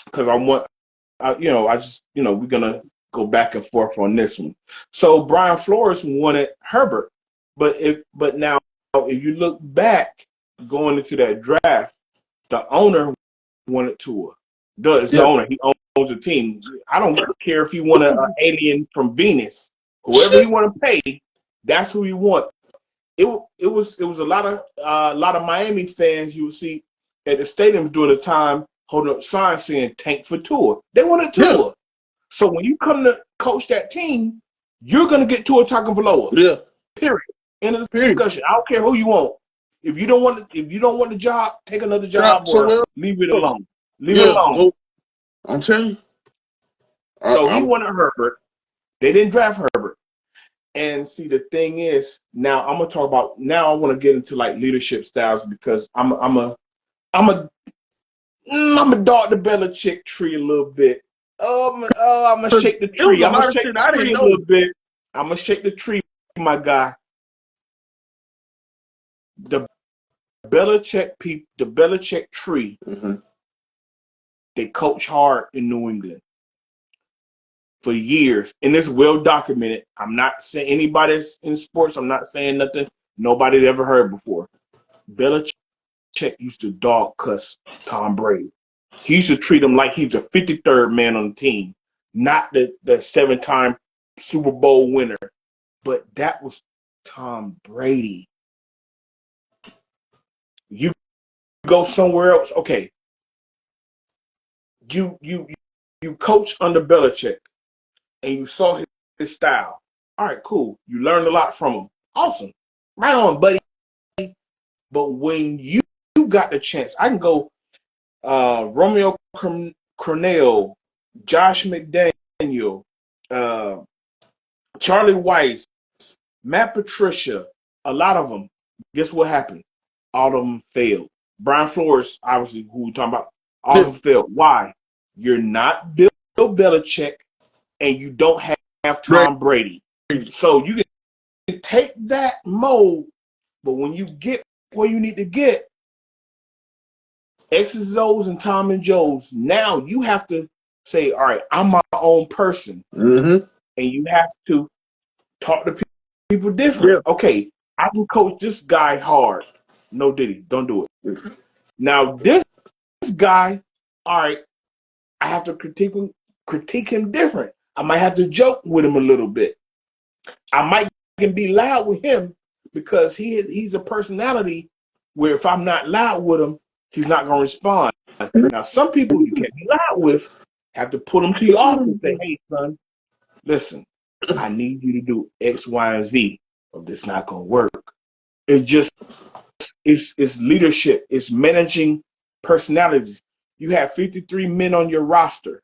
because I just we're gonna go back and forth on this one. So Brian Flores wanted Herbert, but now if you look back going into that draft, the owner wanted Tua. It's the yeah, owner. He owns the team. I don't care if he want an alien from Venus. Whoever he shit. want to pay, that's who he want. It was a lot of Miami fans you would see at the stadiums during the time holding up signs saying "Tank for Tua." They wanted Yeah, Tua. So when you come to coach that team, you're gonna get Tua Tagovailoa. yeah. Period. End of the Period. discussion. I don't care who you want. If you don't want the job, take another Drop job or somewhere leave it else. alone. Leave it Yeah, alone. go. I'm telling you. So he I'm wanted Herbert. They didn't draft Herbert. And see, the thing is, now I'm gonna talk about. Now I want to get into like leadership styles because I'm a I'm a dog the Belichick tree a little bit. I'm gonna because shake the it was tree. a I'm gonna lot of shake shit the I tree didn't a know. little bit. I'm gonna shake the tree, my guy. The the Belichick tree. Mm-hmm. They coach hard in New England for years, and it's well documented. I'm not saying anybody that's in sports. I'm not saying nothing nobody ever heard before. Belichick used to dog cuss Tom Brady. He used to treat him like he was a 53rd man on the team, not the 7-time Super Bowl winner. But that was Tom Brady. You go somewhere else, okay. You coach under Belichick and you saw his style. All right, cool. You learned a lot from him. Awesome. Right on, buddy. But when you got the chance, I can go Romeo Cornell, Josh McDaniel, uh, Charlie Weiss, Matt Patricia, a lot of them. Guess what happened? All of them failed. Brian Flores, obviously, who we're talking about, all Yeah, of them failed. Why? You're not Bill Belichick, and you don't have Tom Brady. Brady. So you can take that mode, but when you get where you need to get, X's, O's, and Tom and Joe's, now you have to say, all right, I'm my own person. Mm-hmm. And you have to talk to people different. Yeah. Okay, I can coach this guy hard. No Diddy, don't do it. Now this guy, all right, I have to critique him different. I might have to joke with him a little bit. I might can be loud with him because he's a personality where if I'm not loud with him, he's not gonna respond. Now some people you can't be loud with, have to put them to your office and say, hey son, listen, I need you to do X, Y, and Z, or this not gonna work. It's just it's leadership, it's managing personalities. You have 53 men on your roster.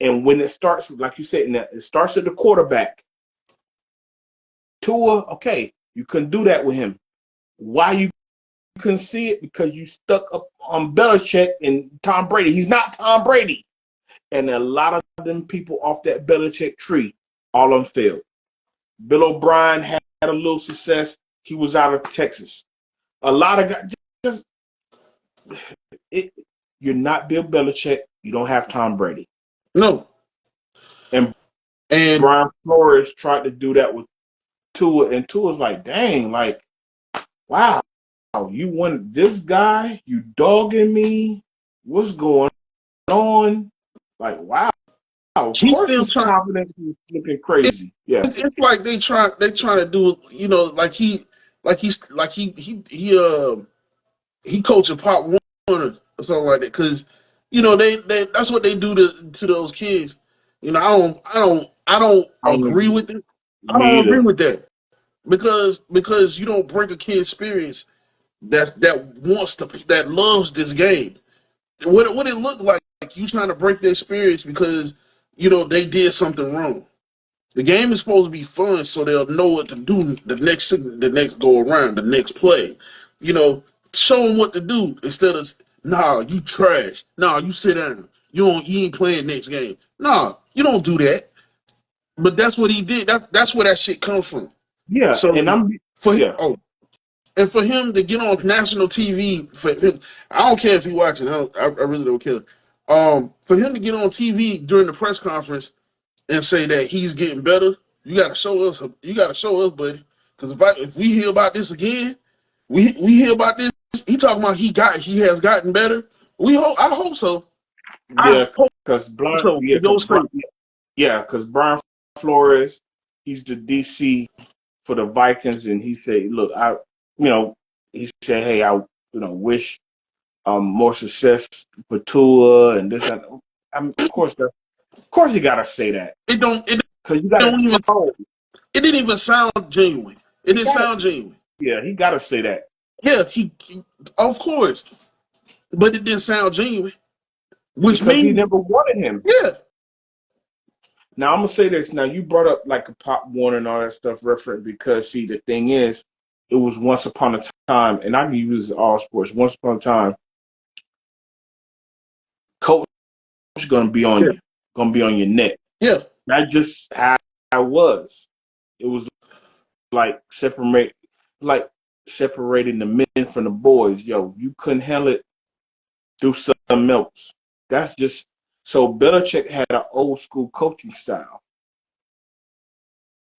And when it starts, like you said, it starts at the quarterback. Tua, okay, you couldn't do that with him. Why you couldn't see it? Because you stuck up on Belichick and Tom Brady. He's not Tom Brady. And a lot of them people off that Belichick tree, all of them failed. Bill O'Brien had a little success. He was out of Texas. A lot of guys just it, you're not Bill Belichick. You don't have Tom Brady. No. And And Brian Flores tried to do that with Tua, and Tua's like, dang, like, wow, you want this guy? You dogging me? What's going on? Like, wow. Of he's course still his trying. confidence is looking crazy. Yeah. It's like they trying to do, he coaching Pop Warner or something like that, because they that's what they do to those kids. I don't I don't agree agree. with it. I Me don't agree either. with that, because you don't break a kid's spirits that loves this game. What it looked like you trying to break their spirits because they did something wrong. The game is supposed to be fun, so they'll know what to do the next go around, the next play. You know, Show them what to do instead of nah, you trash. Nah, you sit down. You ain't playing next game. Nah, you don't do that. But that's what he did. That's where that shit comes from. Yeah, So and Yeah. And for him to get on national TV, for him, I don't care if he watching. I really don't care. For him to get on TV during the press conference and say that he's getting better, you got to show us. You got to show us, buddy. Because if we hear about this again, we hear about this. He talking about he has gotten better. I hope so. I Yeah, hope because so. For your sake. Brian Flores, he's the DC for the Vikings, and he said, "Look, he said, hey, I, wish more success for Tua and this and." I mean, of course, you gotta say that It don't. because you gotta Even. show. It didn't even sound genuine. It He didn't gotta, sound genuine. yeah, he gotta say that Yeah, of course, but it didn't sound genuine. Which because he means, never wanted him. yeah, Now I'm gonna say this. Now you brought up like a Pop Warner and all that stuff reference because see the thing is, it was once upon a time, and I can use all sports. Once upon a time, coach gonna be on yeah, you, gonna be on your neck. yeah, That's just how I was. It was like separating the men from the boys. Yo, you couldn't handle it, do something else. That's just so. Belichick had an old school coaching style,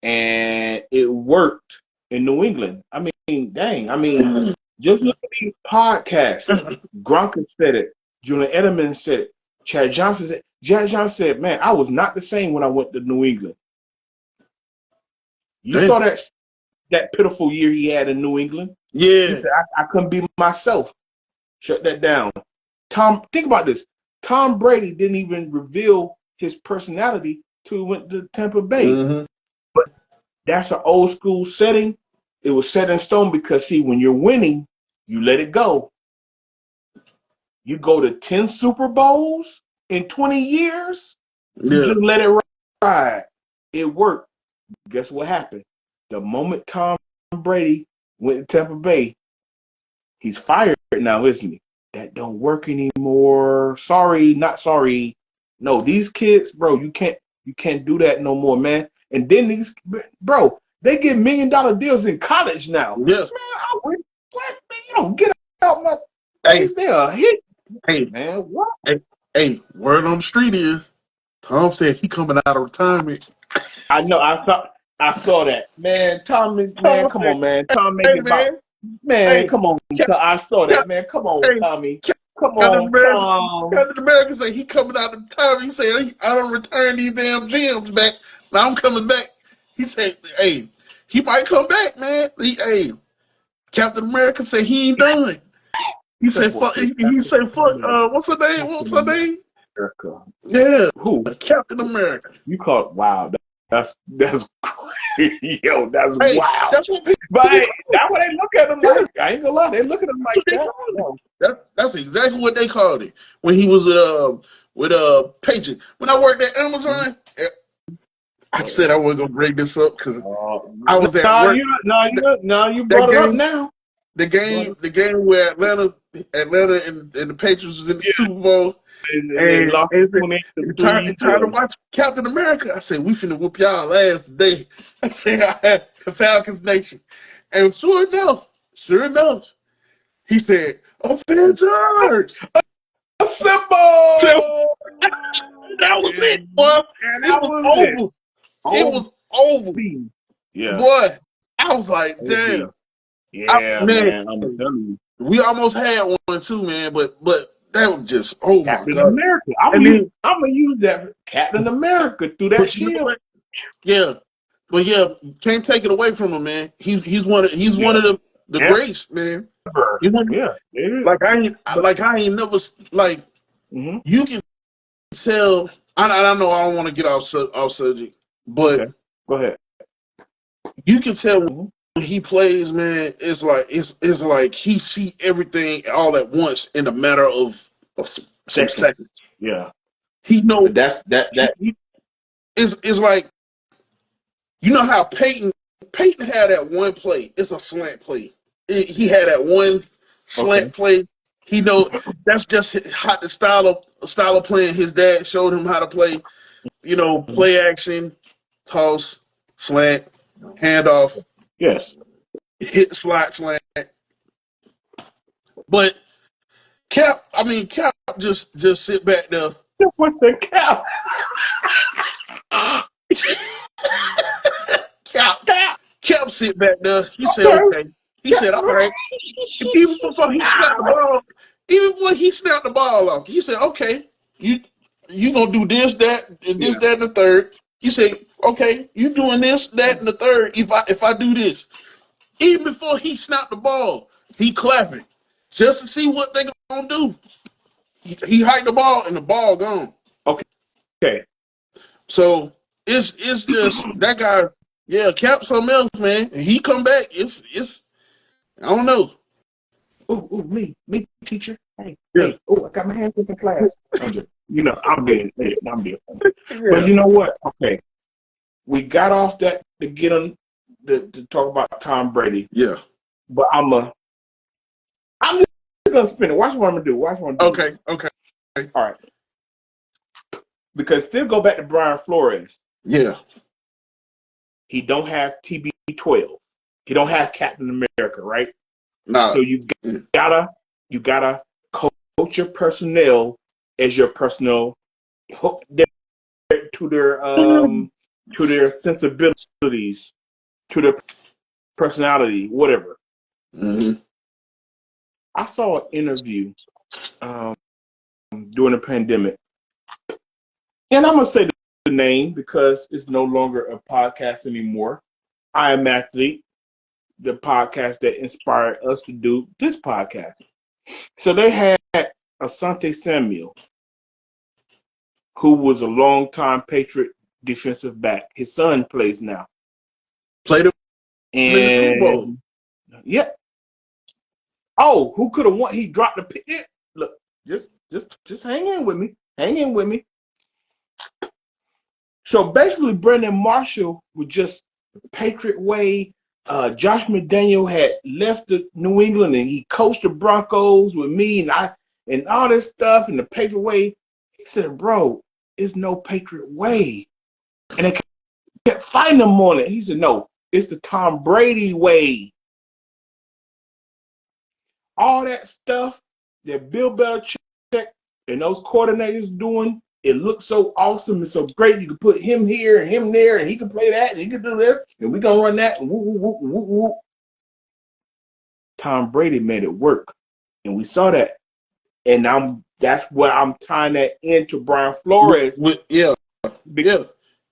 and it worked in New England. I mean, dang. I mean, just look at these podcasts. Gronk said it. Julian Edelman said it. Chad Johnson said, man, I was not the same when I went to New England. You damn. saw that pitiful year he had in New England. He Yeah, said, I couldn't be myself. Shut that down. Think about this. Tom Brady didn't even reveal his personality till he went to Tampa Bay. mm-hmm. But that's an old school setting. It was set in stone because, see, when you're winning, you let it go. You go to 10 Super Bowls in 20 years, you Yeah, just let it ride. It worked. Guess what happened? The moment Tom Brady went to Tampa Bay, he's fired now, isn't he? That don't work anymore. Sorry, not sorry. No, these kids, bro, you can't do that no more, man. And then they get $1 million deals in college now. yeah. Man, what? Man, you don't get out my Hey, face. They're a hit, hey, man. What? hey. Word on the street is Tom said he coming out of retirement. I know. I saw that, man. Tommy, man, Tom come said, on, man. Tom make "Hey it about, man, man. hey, Come on. Cap, I saw Cap, that, man. Come on, hey, Tommy. Come Captain on, America, Tom. Captain America said he coming out of retirement. He said I don't return these damn gems back. Now I'm coming back." He said, "Hey, he might come back, man." Hey, Captain America said he ain't done. He That said, boy "Fuck." said He said, "Fuck." Captain What's her name? What's her name? America. Yeah, Who? Captain America. You call it? Wow. That's crazy. Yo, that's Hey, wild. that's what But people hey, call it. that's what they look at him Yeah, like. I ain't gonna lie. They look at him that's like what they that. called it. Yo, That's exactly what they called it when he was with Patriot. When I worked at Amazon, I said I wasn't gonna bring this up because I was at nah, work. you That brought it up game, now. the game where Atlanta and the Patriots was in the Yeah, Super Bowl, and they and lost it, 28 to it, turned, 3. it turned to watch Captain America. I said, "We finna whoop y'all ass today." I said, "I had the Falcons Nation," and sure enough, he said, "Avengers." So Simple. that was it, boy. And It that was was it. over. It OB. was over, Yeah. boy. I was like, OB. damn, Yeah, man. man. I'm telling you. We almost had one too, man. But that was just, oh my Captain god. America. And then I'm gonna use that for Captain America through that but you know shield. what? Yeah, but yeah, can't take it away from him, man. He's one Yeah. of the Ever. greats, man. You know, Yeah. It is. like But I ain't never like hmm you can tell. I know I don't want to get off subject, okay. but Go ahead. you can tell hmm when he plays, man. It's like he see everything all at once in a matter of some Second. seconds. Yeah. He know But that's that. it's like you know how Peyton had that one play. It's a slant play. He had that one Okay. slant play. He know that's just how the style of playing his dad showed him how to play. You know, Mhm. play action, toss, slant, handoff. Yes. hit slide slant. But Cap just sit back there. What's the Cap? Cap Cap. Cap sit back there. He said, Okay. okay. He said, all right. Even before he snapped the ball off, he said, okay, you gonna do this, that, and this, Yeah. that, and the third. He said, okay, you doing this, that, and the third. If I do this, even before he snapped the ball, he clapping just to see what they gonna do. He hiked the ball and the ball gone. Okay. So it's just that guy. Yeah, Cap something else, man. And he come back. It's I don't know. Ooh, me, teacher. Hey, Yeah, hey. Oh, I got my hands up in class. I'm being. But yeah. you know what? Okay, we got off that to get on to talk about Tom Brady. Yeah. But I'm just gonna spin it. Watch what I'm gonna do. Watch what I'm gonna do Okay. this. Okay. All right. Because still go back to Brian Flores. Yeah. He don't have TB12. He don't have Captain America, right? Nah. So you gotta coach your personnel as your personnel hook them to their sensibilities, to their personality, whatever. Mm-hmm. I saw an interview um, during the pandemic, and I'm gonna say the name because it's no longer a podcast anymore. I Am Athlete, the podcast that inspired us to do this podcast. So they had Asante Samuel, who was a longtime Patriot defensive back. His son plays now. Played him in the Super Bowl. And yeah. Oh, who could have won? He dropped the pick. Look, just hang in with me. Hang in with me. So basically, Brandon Marshall was just Patriot way. Josh McDaniel had left the New England and he coached the Broncos with me and all this stuff in the Patriot way. He said, "Bro, it's no Patriot way," and they kept fighting him on it. He said, "No, it's the Tom Brady way." All that stuff that Bill Belichick and those coordinators doing, it looks so awesome and so great. You can put him here and him there, and he can play that, and he can do this, and we're gonna run that, and woo, woo, woo, woo, woo. Tom Brady made it work, and we saw that. And that's where I'm tying that into Brian Flores Yeah.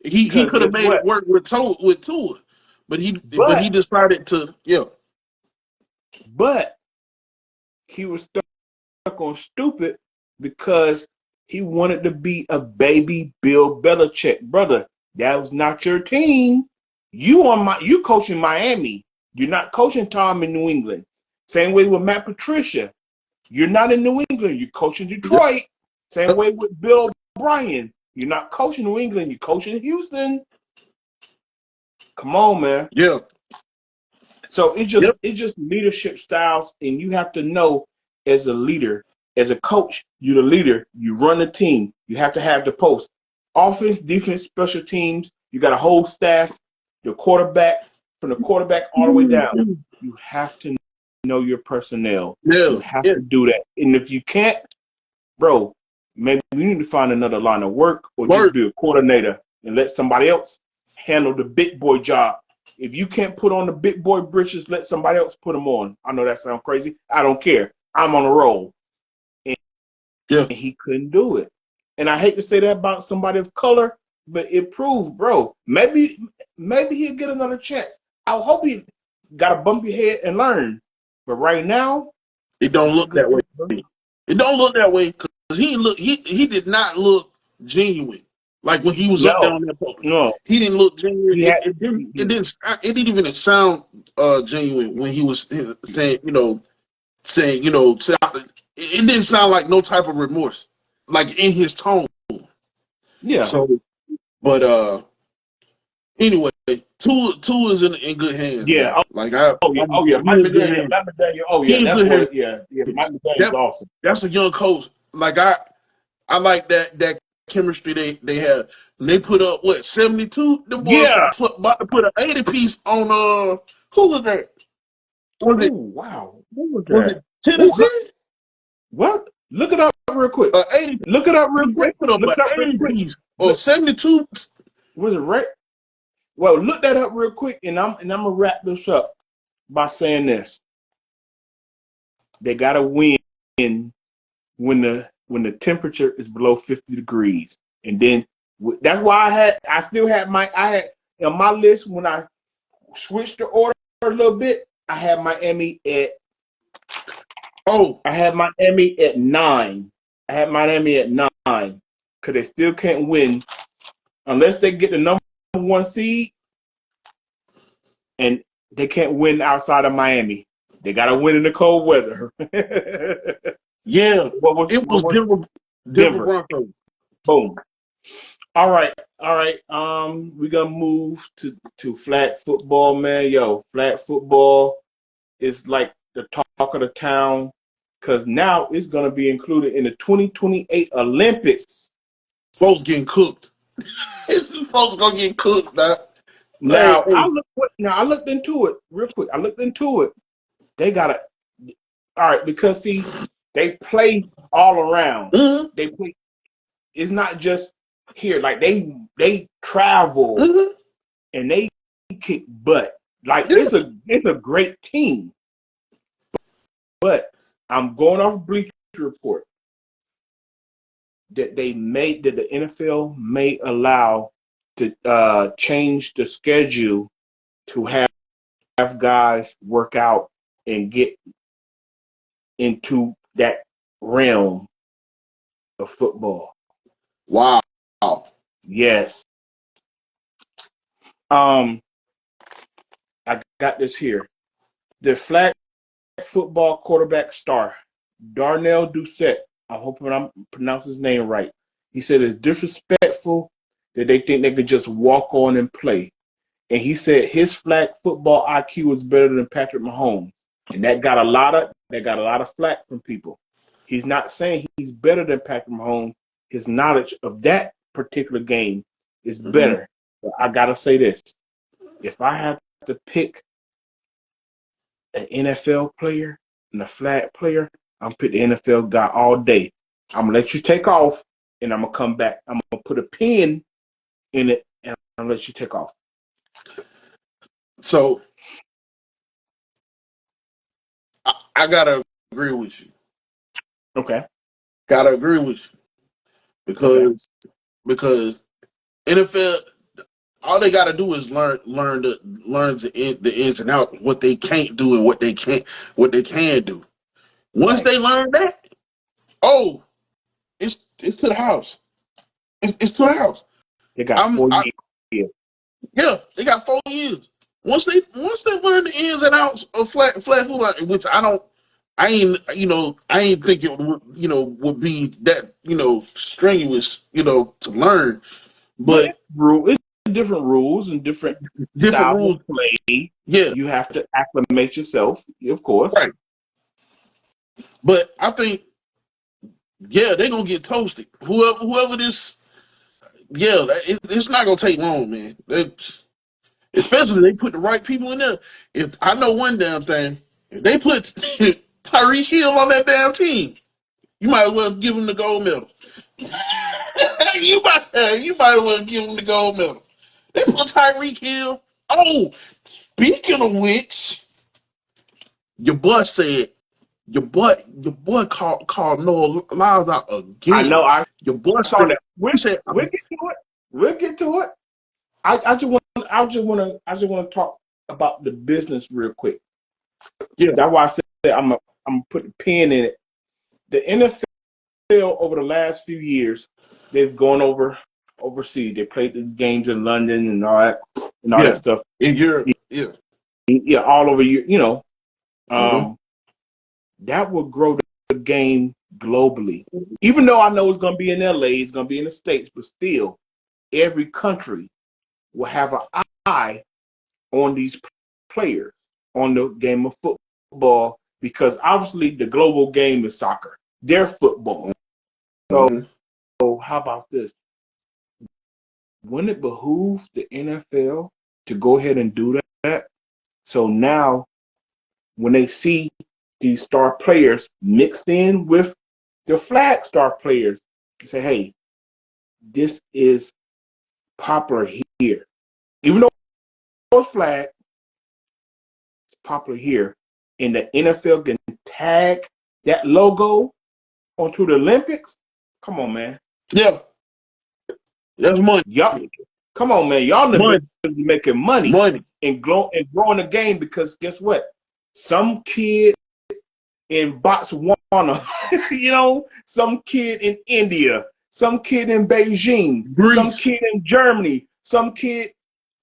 He because could have guess made it what? work with Tua, but he But decided to but he was stuck on stupid because he wanted to be a baby Bill Belichick. Brother, that was not your team. You coaching Miami. You're not coaching Tom in New England. Same way with Matt Patricia. You're not in New England. You're coaching Detroit. Same way with Bill O'Brien. You're not coaching New England. You're coaching Houston. Come on, man. yeah. So it's just leadership styles, and you have to know as a leader, as a coach, you're the leader. You run the team. You have to have the post. Offense, defense, special teams. You got a whole staff. The quarterback, from the quarterback all the way down. You have to know your personnel. You Yeah. have Yeah. to do that. And if you can't, bro, maybe you need to find another line of work or just Work. be a coordinator and let somebody else handle the big boy job. If you can't put on the big boy britches, let somebody else put them on. I know that sounds crazy. I don't care. I'm on a roll. And Yeah. he couldn't do it. And I hate to say that about somebody of color, but it proved, bro, maybe he'll get another chance. I hope he got a bumpy head and learn. But right now, It don't not a look good that way. look, bro. It don't look that way because he did not look genuine. Like when he was up there No, on that pole. no. He didn't look genuine. He had It didn't even sound genuine when he was saying, it didn't sound like no type of remorse, like in his tone. yeah. So, but anyway, two is in good hands, Yeah. man. Like I, Oh yeah. he in good hands. Mike McDaniel. Oh He yeah, in that good boy. hands. Yeah. Mike McDaniel's awesome. That's a young coach. Like I like that chemistry they have. And they put up what 72. The boy Yeah. about to put an 80 piece on who was that? Was Oh it wow, what was was that? it Oh, Tennessee? what? Look it up real quick. 80. Look it up real They quick. put up Look an it up real 80 quick. piece or Look, 72. was it right? Well, look that up real quick, and I'm gonna wrap this up by saying this: they gotta win when the temperature is below 50 degrees, and then that's why I still had I had on my list when I switched the order a little bit. Oh, I had Miami at 9. I had Miami at 9 because they still can't win unless they get the number one seed, and they can't win outside of Miami. They got to win in the cold weather. yeah. It What was was Denver Denver? Broncos. Boom. All right, all right. We're gonna move to flag football, man. Yo, flag football is like the talk of the town because now it's gonna be included in the 2028 Olympics. Folks getting cooked. Folks gonna get cooked now. Hey, hey. Now I looked into it real quick. I looked into it. They gotta all right because see they play all around. Mm-hmm, They play. It's not just here. Like they travel mm-hmm. and they kick butt. Like Yeah. it's a great team, but I'm going off Bleacher Report that the NFL may allow to change the schedule to have guys work out and get into that realm of football. Wow. Yes. Um, I got this here. The flag football quarterback star, Darnell Doucette. I hope I'm pronouncing his name right. He said it's disrespectful that they think they could just walk on and play. And he said his flag football IQ is better than Patrick Mahomes. And that got a lot of flack from people. He's not saying he's better than Patrick Mahomes. His knowledge of that particular game is Mm-hmm. better. But I gotta say this. If I have to pick an NFL player and a flag player, I'm pick the NFL guy all day. I'm gonna let you take off, and I'm gonna come back. I'm gonna put a pin in it, and I'm gonna let you take off. So I gotta agree with you. Okay. Gotta agree with you Okay. because NFL, all they gotta do is learn the ins and outs, what they can't do and what they can do. Once Right. they learn that, oh, it's to the house. It's to the house. They got I'm four I, years. yeah, they got 4 years. Once they learn the ins and outs of flat football, which I ain't think it would would be that strenuous to learn, But but it's different rules and different different styles of rules. play. Yeah, You have to acclimate yourself, of course. right. But I think they're gonna get toasted. Whoever this, it's not gonna take long, man. Especially if they put the right people in there. If I know one damn thing, if they put Tyrese Hill on that damn team, you might as well give him the gold medal. you might as well give him the gold medal. They put Tyreek Hill. Oh, speaking of which, your boy said your boy called Noah Lyles out I again. know. I Your boy saw said that. he said We'll get to it. We'll get to it. I just want to talk about the business real quick. yeah, That's why I said I'm putting a pin in it. The NFL over the last few years, they've gone overseas. They played these games in London and all yeah. that stuff. In Europe, yeah. Yeah, all over you. Mm-hmm. Um, that will grow the game globally. Even though I know it's going to be in LA, it's going to be in the States, but still, every country will have an eye on these players, on the game of football, because obviously the global game is soccer. They're football. So, Mm-hmm. how about this? Wouldn't it behoove the NFL to go ahead and do that? So now when they see these star players mixed in with the flag star players, they say, hey, this is popular here. Even though it's flag, it's popular here. And the NFL can tag that logo onto the Olympics. Come on, man. Yeah, that's money. Y'all, come on, man. Y'all in the Money. business making money Money. and growing the game because guess what? Some kid in Botswana, some kid in India, some kid in Beijing, some Greece. kid in Germany, some kid,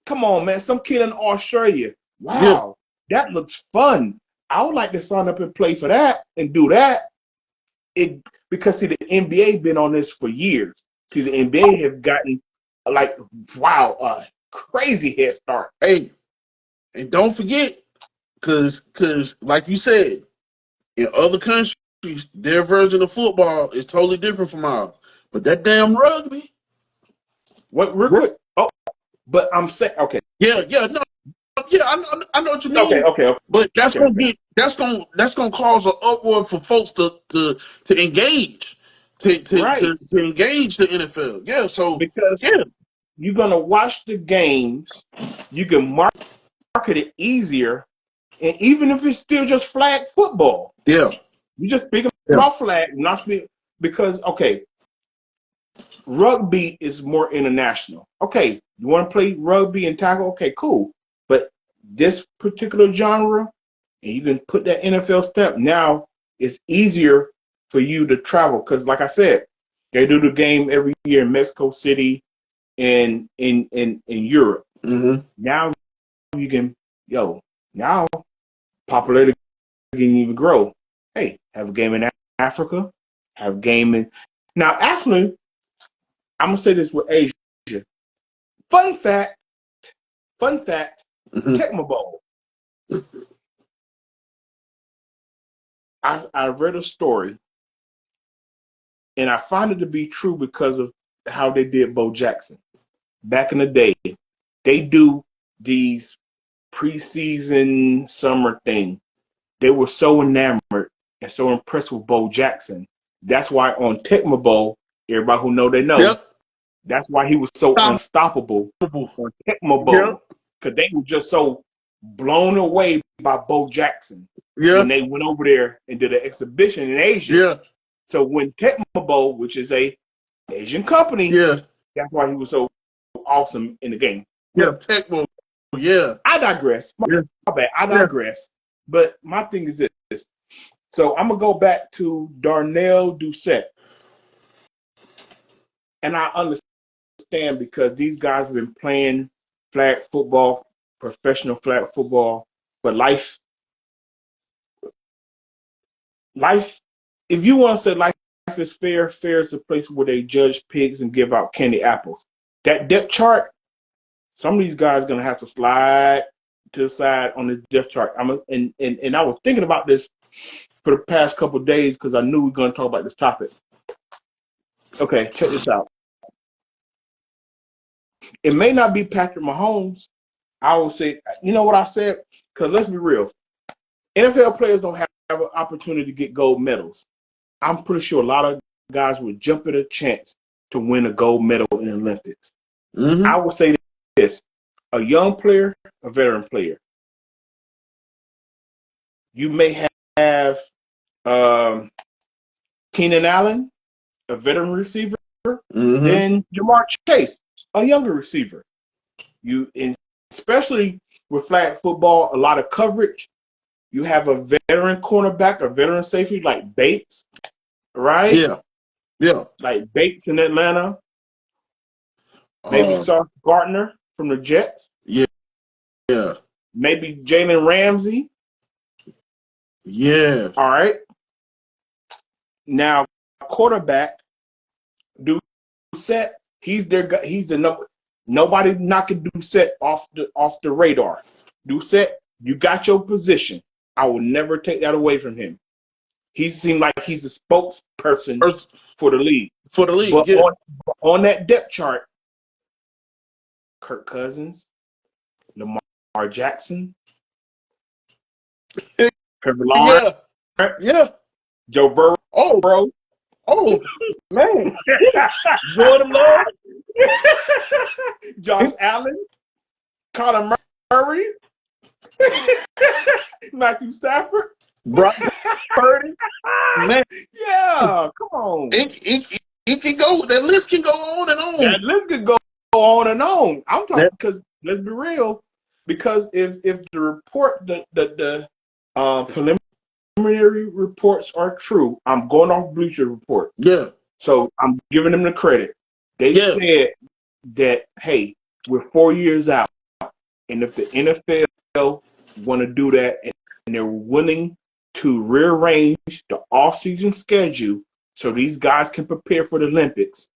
come on, man, some kid in Australia. Yeah. Wow, that looks fun. I would like to sign up and play for that and do that. Because see, the NBA been on this for years. See, the NBA have gotten like, wow, a crazy head start. Hey, and don't forget, cause like you said, in other countries, their version of football is totally different from ours. But that damn rugby. What real quick? Oh, but I'm saying, okay, Yeah, no, yeah, I know what you okay, mean. okay, But that's okay, gonna okay. get that's gonna cause an uproar for folks to engage, Right, to engage the NFL. Yeah, so because yeah, you're gonna watch the games. You can market it easier, and even if it's still just flag football, yeah, you just speaking yeah, about flag, not speaking because okay, rugby is more international. Okay, you want to play rugby and tackle? Okay, cool. But this particular genre, and you can put that NFL step now, it's easier for you to travel because, like I said, they do the game every year in Mexico City and in Europe. mm-hmm. Now you can, now popularity can even grow. Hey, have a game in Africa, have a game in. Now, actually, I'm gonna say this with Asia. Fun fact, fun fact, Mm-hmm. Tecmo Bowl. I read a story and I find it to be true because of how they did Bo Jackson. Back in the day, they do these preseason summer thing. They were so enamored and so impressed with Bo Jackson. That's why on Tecmo Bowl, everybody who know they know, Yep. that's why he was so Stop. unstoppable on Tecmo Yep. Bowl. Because they were just so blown away by Bo Jackson Yeah. when they went over there and did an exhibition in Asia. Yeah. So when Tecmo Bowl, which is a Asian company, Yeah. that's why he was so awesome in the game. Yeah. But Tecmo. Yeah. I digress. Yeah. My bad. I Yeah. digress. But my thing is this. So I'm gonna go back to Darnell Doucette, and I understand because these guys have been playing flag football, professional flag football, but life. If you want to say life is fair, fair is a place where they judge pigs and give out candy apples. That depth chart, some of these guys are gonna have to slide to the side on this depth chart. And I was thinking about this for the past couple of days because I knew we were gonna talk about this topic. Okay, check this out. It may not be Patrick Mahomes. I will say, you know what I said? Because let's be real, NFL players don't have an opportunity to get gold medals. I'm pretty sure a lot of guys would jump at a chance to win a gold medal in the Olympics. I Mm-hmm. would say this: a young player, a veteran player. You may have um, Keenan Allen, a veteran receiver, Mm-hmm. then Jamar Chase, a younger receiver. You, especially with flag football, a lot of coverage. You have a veteran cornerback, a veteran safety like Bates, right? Yeah. Yeah. Like Bates in Atlanta, maybe Uh. Sauce Gardner from the Jets, Yeah. Yeah. maybe Jalen Ramsey. Yeah. All right. Now, quarterback, Doucette, he's their guy. He's the number. Nobody knocking Doucette off the radar. Doucette, you got your position. I will never take that away from him. He seemed like he's a spokesperson Earth for the league. for the league. But Yeah. on that depth chart, Kirk Cousins, Lamar Jackson, Trevor Lawrence, Yeah. Yeah. Joe Oh, Burrow. oh, man. Jordan Love. Josh Allen, Connor Murray, Matthew Stafford. Brock Purdy. Man, Yeah, come on. it can go. That list can go on and on. That list could go on and on. I'm talking That, because let's be real. Because if the report the preliminary reports are true, I'm going off Bleacher Report. yeah. So I'm giving them the credit. They Yeah. said that hey, we're 4 years out, and if the NFL want to do that, and they're willing to rearrange the off-season schedule so these guys can prepare for the Olympics.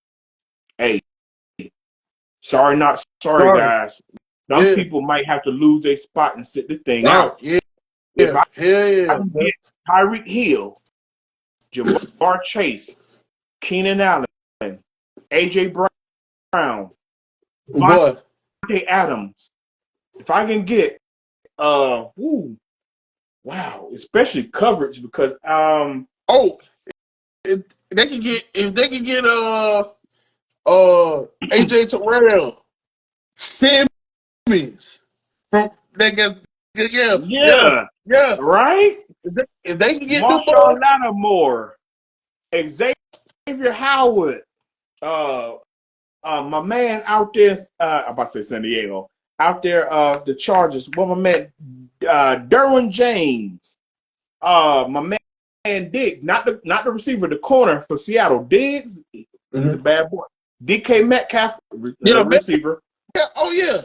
Hey, sorry, not sorry, Sorry. guys. Some Yeah. people might have to lose their spot and sit the thing Wow. out. Yeah. If Yeah. I Hell can yeah. get Tyreek Hill, Jamar Chase, Keenan Allen, AJ Brown, Boy. Devontae Adams, if I can get wow, especially coverage because Oh, if they can get AJ Terrell, Simmons from that guy. Yeah, yeah, yeah, yeah. right? If they can get them boys, Marshawn Lattimore, Xavier Howard, my man out there, I'm about to say San Diego, out there, the Chargers. Well, my man, Derwin James, my man Diggs, not the receiver, the corner for Seattle. Diggs, he's a bad boy. DK Metcalf, yeah, man, receiver, yeah, oh yeah,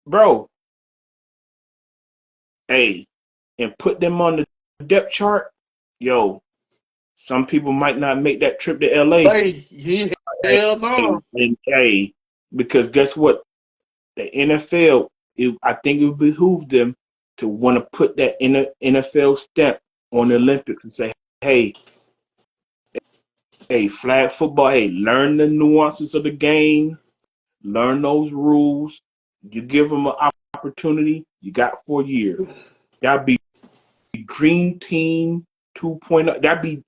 bro. Hey, and put them on the depth chart. Yo, some people might not make that trip to LA. hell no, And hey, because guess what? The NFL, I think it would behoove them to want to put that NFL step on the Olympics and say, hey, flag football, hey, learn the nuances of the game, learn those rules. You give them an opportunity, you got 4 years. That'd be Dream Team 2.0. That'd be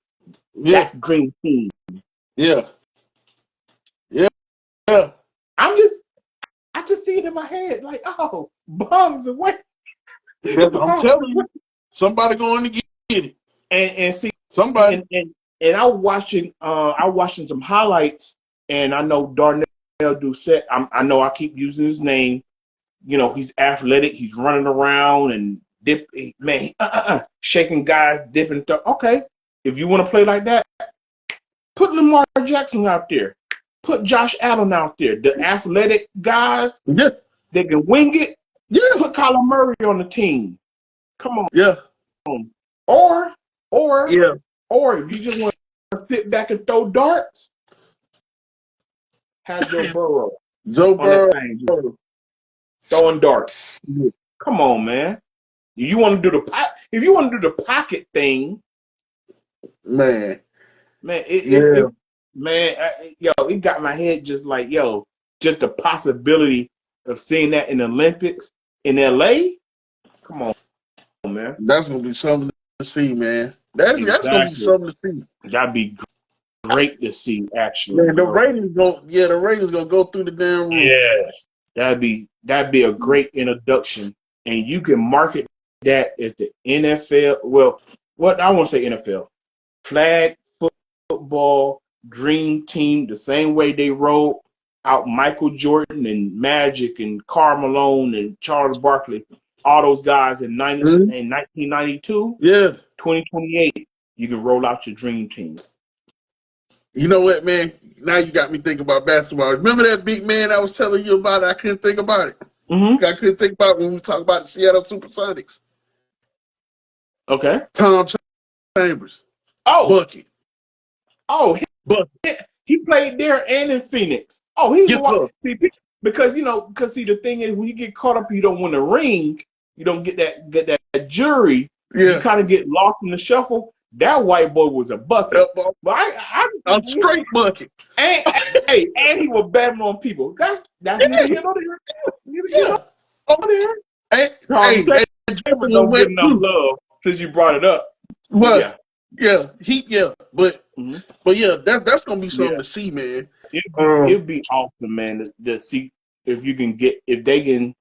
yeah, that Dream Team. yeah, yeah, yeah. I just see it in my head like, oh, bums away. I'm telling you, somebody going to get it, And see, somebody. And I watching some highlights, and I know Darnell Doucette. I know I keep using his name. You know, he's athletic. He's running around and shaking guys, dipping. Okay, if you want to play like that, put Lamar Jackson out there. Put Josh Allen out there. The athletic guys, Yeah, they can wing it. yeah, Put Kyler Murray on the team. Come on. yeah, Or yeah. if you just want to sit back and throw darts, have Joe Burrow Joe on that Burrow. thing, just throwing darts. Come on, man. If you want to do the pocket thing, Man, man, yeah. it got my head just like, just the possibility of seeing that in the Olympics in LA. Come on, man. That's gonna be something to see, man. That's gonna be Exactly. something to see. That'd be great to see, actually. Man, the ratings gonna go through the damn roof. Yes, that'd be a great introduction, and you can market that as the NFL. Well, what I want to say NFL flag football dream team, the same way they rolled out Michael Jordan and Magic and Karl Malone and Charles Barkley, all those guys in 1992, Yeah. 2028, you can roll out your dream team. You know what, man? Now you got me thinking about basketball. Remember that big man I was telling you about? I couldn't think about it. Mm-hmm. I couldn't think about it when we talk about the Seattle Supersonics. Okay. Tom Chambers. Oh. Bucket. Oh, he played there and in Phoenix. Oh, he was because the thing is when you get caught up, you don't win a ring, you don't get that jury. Yeah. You kind of get lost in the shuffle. That white boy was a bucket. But a straight bucket. And he was betting on people. That's neither here nor there. Yeah. Neither here nor there. Hey, Denver Jordan don't get went enough too. love since you brought it up. But But yeah. but Mhm. yeah, that's gonna be something Yeah. to see, man. It'd be awesome, man, to see if you can get if they can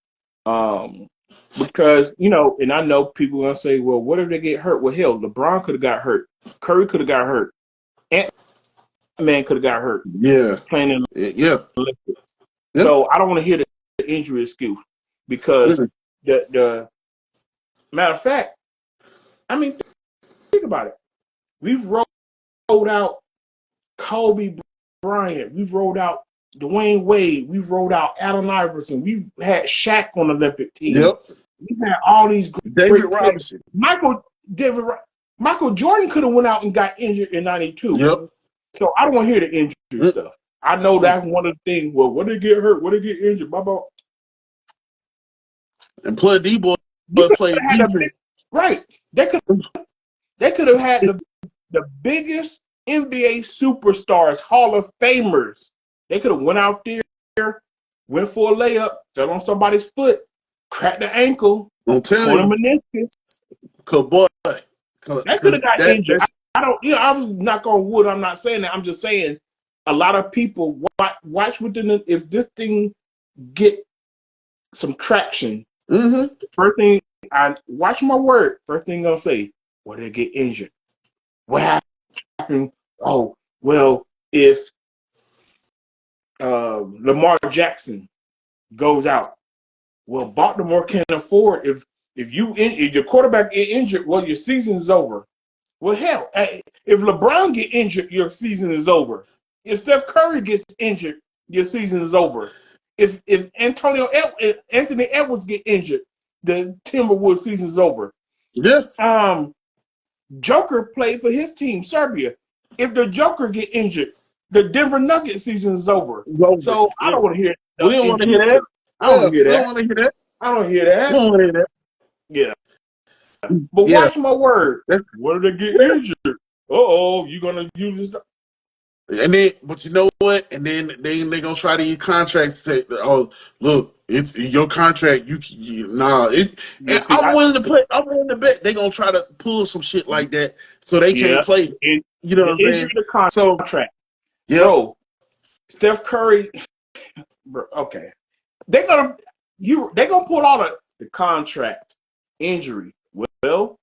because and I know people gonna say, well, what if they get hurt? Well, hell, LeBron could have got hurt, Curry could have got hurt, Ant Man could have got hurt Yeah, playing in yeah, the Olympics. yeah. So I don't want to hear the injury excuse because Mm. the matter of fact, I mean, think about it. We've rolled out Kobe Bryant, we've rolled out Dwayne Wade, we've rolled out Allen Iverson, we've had Shaq on the Olympic team. Yep. We've had all these David great players. Robinson. Michael Jordan could have went out and got injured in '92. Yep. So I don't want to hear the injury Mm. stuff. I know that's one of the things. Well, when they get hurt, when they get injured, blah blah. And play D-boy You could played have had defense. right. They could have had the biggest NBA superstars, Hall of Famers. They could have went out there, went for a layup, fell on somebody's foot, cracked the ankle, I'm torn a telling you, meniscus. boy, They could have got injured. that's I don't. I was knock on wood. I'm not saying that. I'm just saying a lot of people watch within if this thing get some traction. mm-hmm. First thing I watch my word. First thing I'm gonna say, well, they get injured. What happened? Oh, well, if Lamar Jackson goes out, well, Baltimore can't afford if your quarterback get injured, well, your season is over. Well, hell, if LeBron get injured, your season is over. If Steph Curry gets injured, your season is over. If Anthony Edwards get injured, the Timberwolves season is over. Yeah. Joker played for his team, Serbia. If the Joker get injured, the Denver Nuggets season is over. So I don't want to hear. We don't want to hear that. I don't hear We don't that. want to hear that. I don't hear We that. don't want to hear that. Yeah. But Yeah. watch my word. What if they get injured? You gonna use this? And then, but you know what? And then they gonna try to use contracts to say, oh, look, it's your contract. Nah. Yeah, see, I'm willing to play. I'm willing to bet they gonna try to pull some shit like that so they can't play. You know what I'm saying? The contract, yeah. Bro. Steph Curry. Bro, okay, they're gonna pull out the contract injury. Well,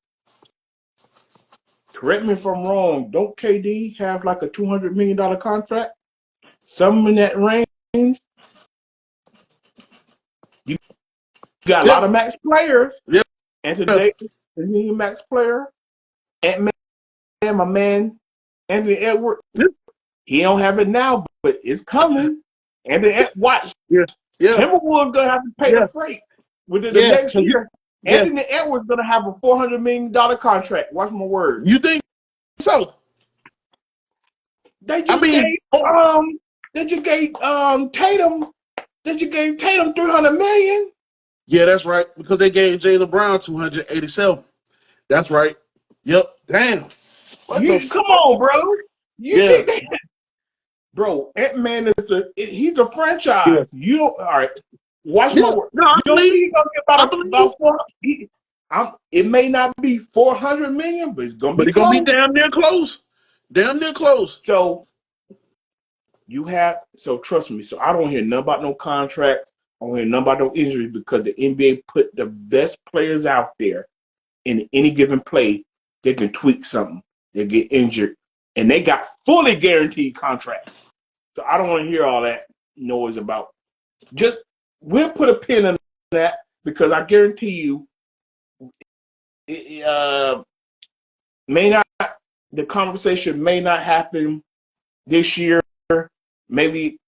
correct me if I'm wrong. Don't KD have like a $200 million contract? Something in that range. You got a lot of max players. Yeah. Anthony Davis is a max player. Ant-Man, my man, Anthony Edwards. Yeah. He don't have it now, but it's coming. Watch. Yeah. Timberwolves gonna have to pay the freight within the next year. Anthony Edwards gonna have a $400 million contract. Watch my word. You think so? They just gave Tatum. They just gave Tatum $300 million. Yeah, that's right. Because they gave Jaylen Brown 287. That's right. Yep. Damn. Come on, bro. You think that? Bro, Ant-Man he's a franchise. Yeah. You don't. All right. Watch my word. No, you don't think he's gonna get about 400? It may not be 400 million, but it's gonna be. But it's gonna be damn near close. Damn near close. So trust me. So I don't hear nothing about no contracts. I don't hear nothing about no injuries because the NBA put the best players out there in any given play. They can tweak something. They get injured, and they got fully guaranteed contracts. So I don't want to hear all that noise about. Just we'll put a pin in that because I guarantee you, the conversation may not happen this year. Maybe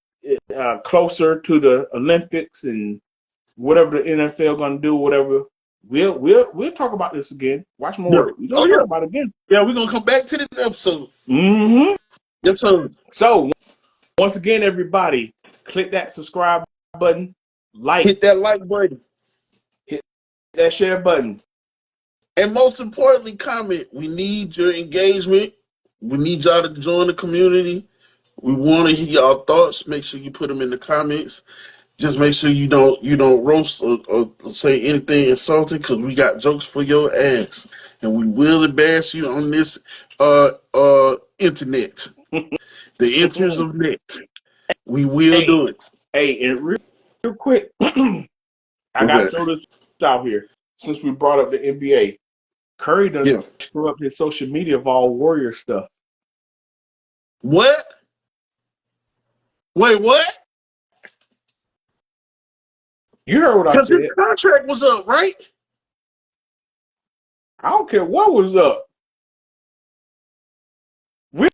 closer to the Olympics and whatever the NFL gonna do, whatever. We'll talk about this again. Watch my word. We're gonna talk about it again. Yeah, we're gonna come back to this episode. Mm-hmm. Yes, sir. So once again, everybody, click that subscribe button, hit that like button, hit that share button, and most importantly, comment. We need your engagement. We need y'all to join the community. We want to hear y'all thoughts. Make sure you put them in the comments. Just make sure you don't roast or say anything insulting, because we got jokes for your ass, and we will embarrass you on this internet, the enters of net. We will Hey, do it. hey, and real quick, I gotta Okay. throw this out here. Since we brought up the NBA, Curry done Yeah. screw up his social media of all Warrior stuff. What? Wait, what? You heard what I Because his said. contract was up, right? I don't care what was up. We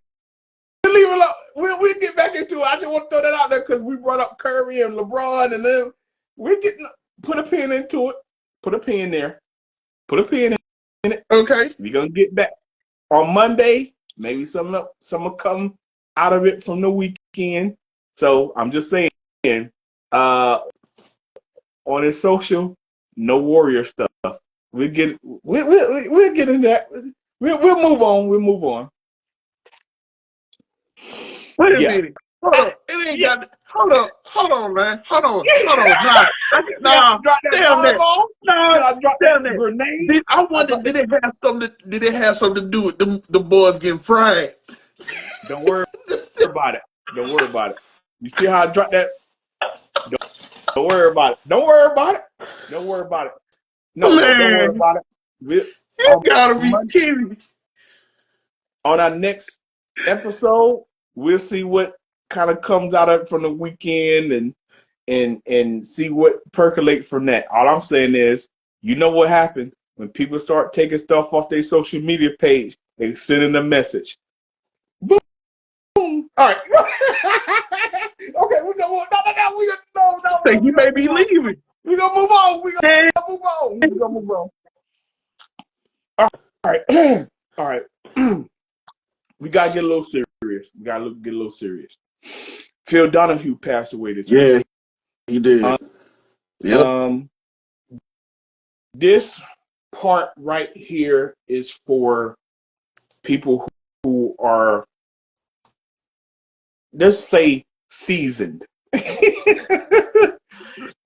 leave it alone. We'll get back into it. I just want to throw that out there because we brought up Curry and LeBron, and then we're getting put a pin into it. Put a pin there. Put a pin in it. Okay. We're gonna get back on Monday. Maybe some will come out of it from the weekend. So I'm just saying, on his social, no Warrior stuff. We'll get into that. We'll move on. We'll move on. Wait a Yeah. minute. Hold up. It ain't Yeah. got. Hold up. Hold on, man. Hold on. Did I Nah. drop that Damn that. fireball? Nah. Did I drop Damn that that. grenade? I I wondered, dropped that. did it have something to do with the boys getting fried? Don't worry about it. Don't worry about it. You see how I dropped that? Don't worry about it. Don't worry about it. Don't worry about it. No, don't worry Man, about it. We, you gotta be Monday, kidding. on our next episode, we'll see what kind of comes out of it from the weekend and see what percolates from that. All I'm saying is, you know what happened when people start taking stuff off their social media page, they send in a message. Boom. All right. Okay, we gonna no, we gonna Say we you gonna may move be on. leaving. We gonna move on. Man, Move on. We gonna move on. All right. All right. We gotta get a little serious. We gotta get a little serious. Phil Donahue passed away this week. yeah, he did. Yep. Um, this part right here is for people who are, let's say, seasoned.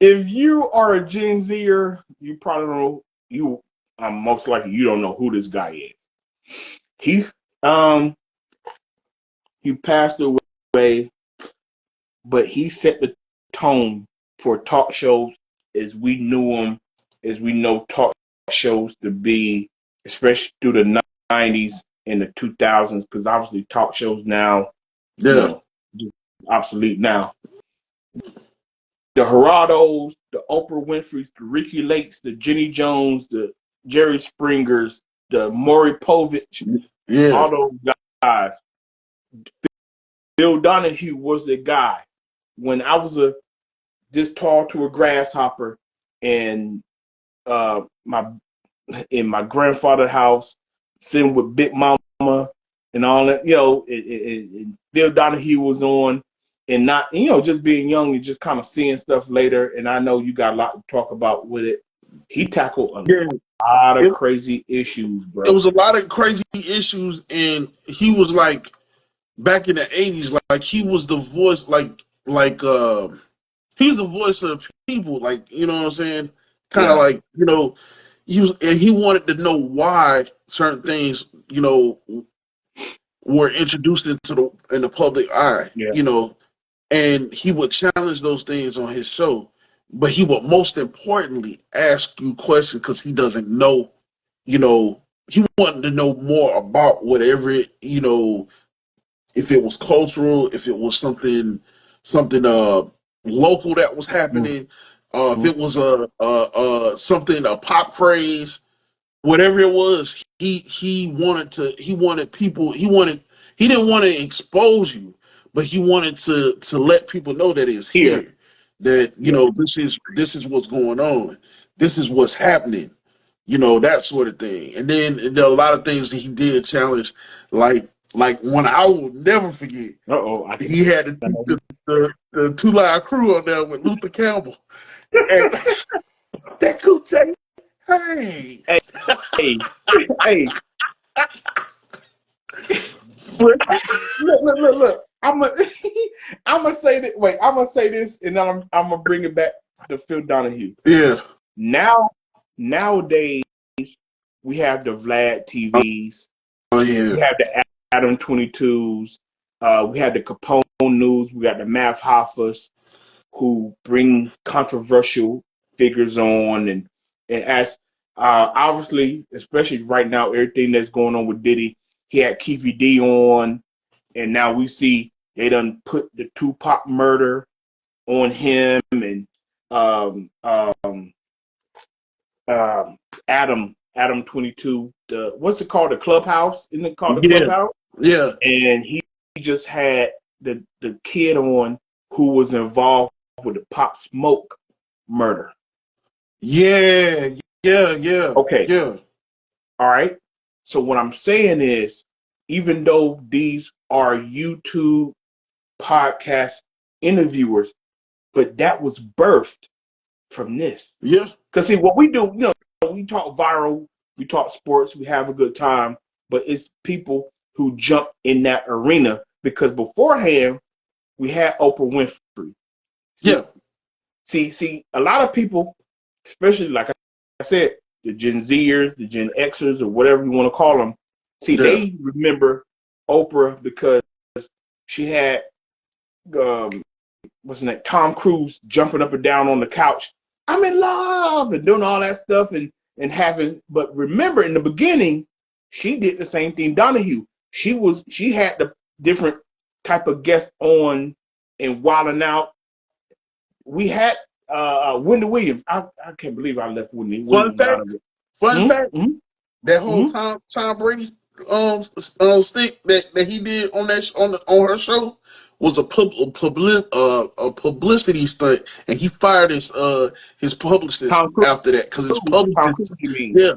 If you are a Gen Zer, you probably don't know, most likely you don't know who this guy is. He um he passed away, but he set the tone for talk shows as we knew them, as we know talk shows to be, especially through the 90s and the 2000s, because obviously talk shows now, Yeah. just obsolete now. The Gerardos, the Oprah Winfreys, the Ricky Lakes, the Jenny Jones, the Jerry Springers, the Maury Povich, Yeah. all those guys. Bill Donahue was the guy. When I was this tall to a grasshopper, and my in my grandfather's house, sitting with Big Mama and all that, and Bill Donahue was on, and not, just being young and just kind of seeing stuff later. And I know you got a lot to talk about with it. He tackled Yeah. a lot of crazy issues, It bro. was a lot of crazy issues, and he was like back in the '80s, like he was the voice, he was the voice of the people, like, you know what I'm saying? Kind of Yeah, like, he wanted to know why certain things, were introduced in the public eye, yeah, and he would challenge those things on his show, but he would most importantly ask you questions because he doesn't know, he wanted to know more about whatever if it was cultural, if it was something local that was happening, if mm-hmm. it was a pop craze, whatever it was, he didn't want to expose you, but he wanted to let people know that it's Here, here, that yeah. this is what's going on, this is what's happening, that sort of thing. And then there are a lot of things that he did challenge, like one I will never forget. I think He had I know. the Two Live Crew on there with Luther Campbell and that Coach, hey. Hey, hey, hey. Look. I'm a. I'm gonna say that. Wait, I'm gonna say this, and then I'm gonna bring it back to Phil Donahue. Yeah. Nowadays, we have the Vlad TVs, Oh we yeah. have the Adam 22s, we have the Capone News, we got the Math Hoffers who bring controversial figures on, and as obviously, especially right now, everything that's going on with Diddy, he had Keefy D on, and now we see they done put the Tupac murder on him, and um, um, Adam 22, the what's it called, the Clubhouse? Isn't it called the Yeah. Clubhouse? Yeah. And he just had the kid on who was involved with the Pop Smoke murder. Yeah. Yeah. Yeah. Okay, Yeah. all right. So what I'm saying is, even though these are YouTube podcast interviewers, but that was birthed from this. Yeah. Because see, what we do, we talk viral, we talk sports, we have a good time, but it's people who jump in that arena because beforehand we had Oprah Winfrey. See, Yeah. see, a lot of people, especially like I said, the Gen Zers, the Gen Xers, or whatever you want to call them, see, Yeah. they remember Oprah because she had wasn't it Tom Cruise jumping up and down on the couch, I'm in love, and doing all that stuff, and having. But remember, in the beginning, she did the same thing. Donahue, she had the different type of guests on and wilding out. We had Wendy Williams. I can't believe I left Wendy Fun Williams out of fact. it. Fun fact. Mm-hmm, That whole mm-hmm. Tom Brady stick that he did on on her show was a publicity stunt, and he fired his publicist Tom Cruise. after that because his Tom Cruise, publicist. you mean? Yeah.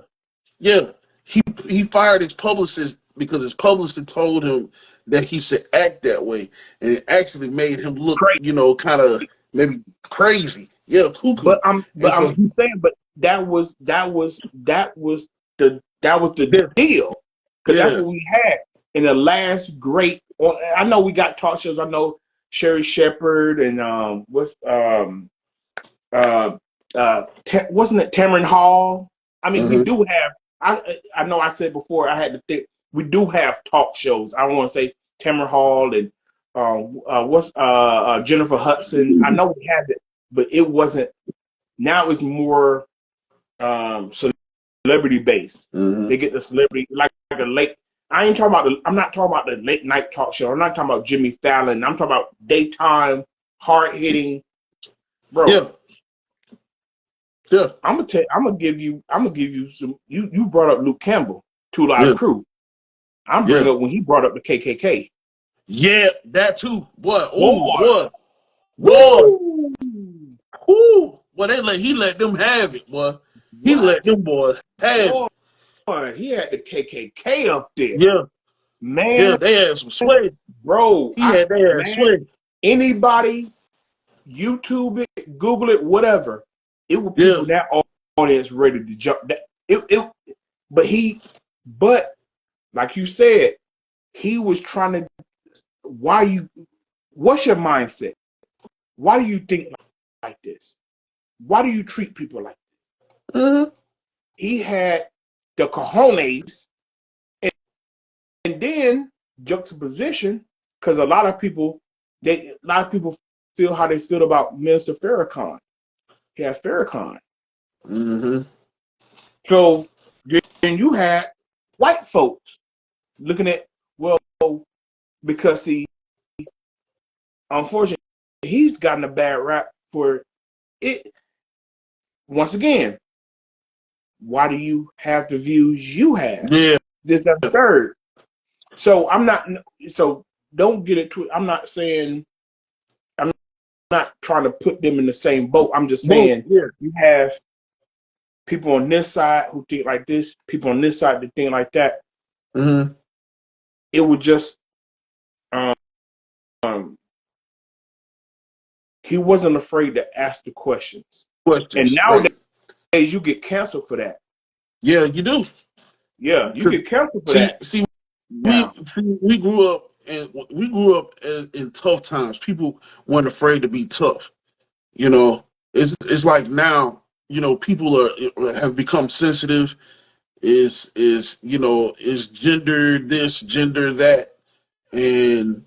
Yeah, he fired his publicist because his publicist told him that he should act that way, and it actually made him look, Crazy. kind of maybe crazy. Yeah, cuckoo. But And I'm so, keep saying, but that was the yeah, deal, because that's yeah, what we had in the last great. I know we got talk shows. I know Sherry Shepherd and uh wasn't it Tamron Hall? I mean, we hmm, do have. I know I said before I had to think. We do have talk shows. I want to say Tamron Hall and what's Jennifer Hudson. I know we had it, but it wasn't. Now it's more um, celebrity based. hmm, They get the celebrity like a late. I ain't talking about I'm not talking about the late night talk show. I'm not talking about Jimmy Fallon. I'm talking about daytime, hard hitting, bro. yeah, yeah, I'm gonna give you some. You brought up Luke Campbell, Two Live yeah, Crew. I'm yeah, bringing up when he brought up the KKK. yeah. That too, boy. Oh, Boy, boy, boy. woo, Ooh, boy. He let them have it, boy. He let what? them boys have it. Boy, he had the KKK up there, Yeah, yeah. man, They had some sway. bro. They had Man, sway. anybody YouTube it, Google it, whatever. It was Yeah. people in that audience ready to jump. But but like you said, he was trying to. Why you? What's your mindset? Why do you think like this? Why do you treat people like this? Mm-hmm. He had the cojones, and then juxtaposition, because a lot of people feel how they feel about Minister Farrakhan. He has Farrakhan. Mm-hmm. So then you had white folks looking at, well, because unfortunately, he's gotten a bad rap for it. Once again, why do you have the views you have? Yeah. This, that, third. So I'm not. So don't get it twisted. I'm not saying. I'm not trying to put them in the same boat. I'm just Both. saying Yeah. you have people on this side who think like this, people on this side that think like that. Mm-hmm. It would just um, he wasn't afraid to ask the questions. And Questions. nowadays Right. you get canceled for that. Yeah, you do. Yeah, you 'Cause get canceled for see, that. see, Now, we grew up we grew up in tough times. People weren't afraid to be tough. You know, it's like now, people have become sensitive. Is gender this, gender that, and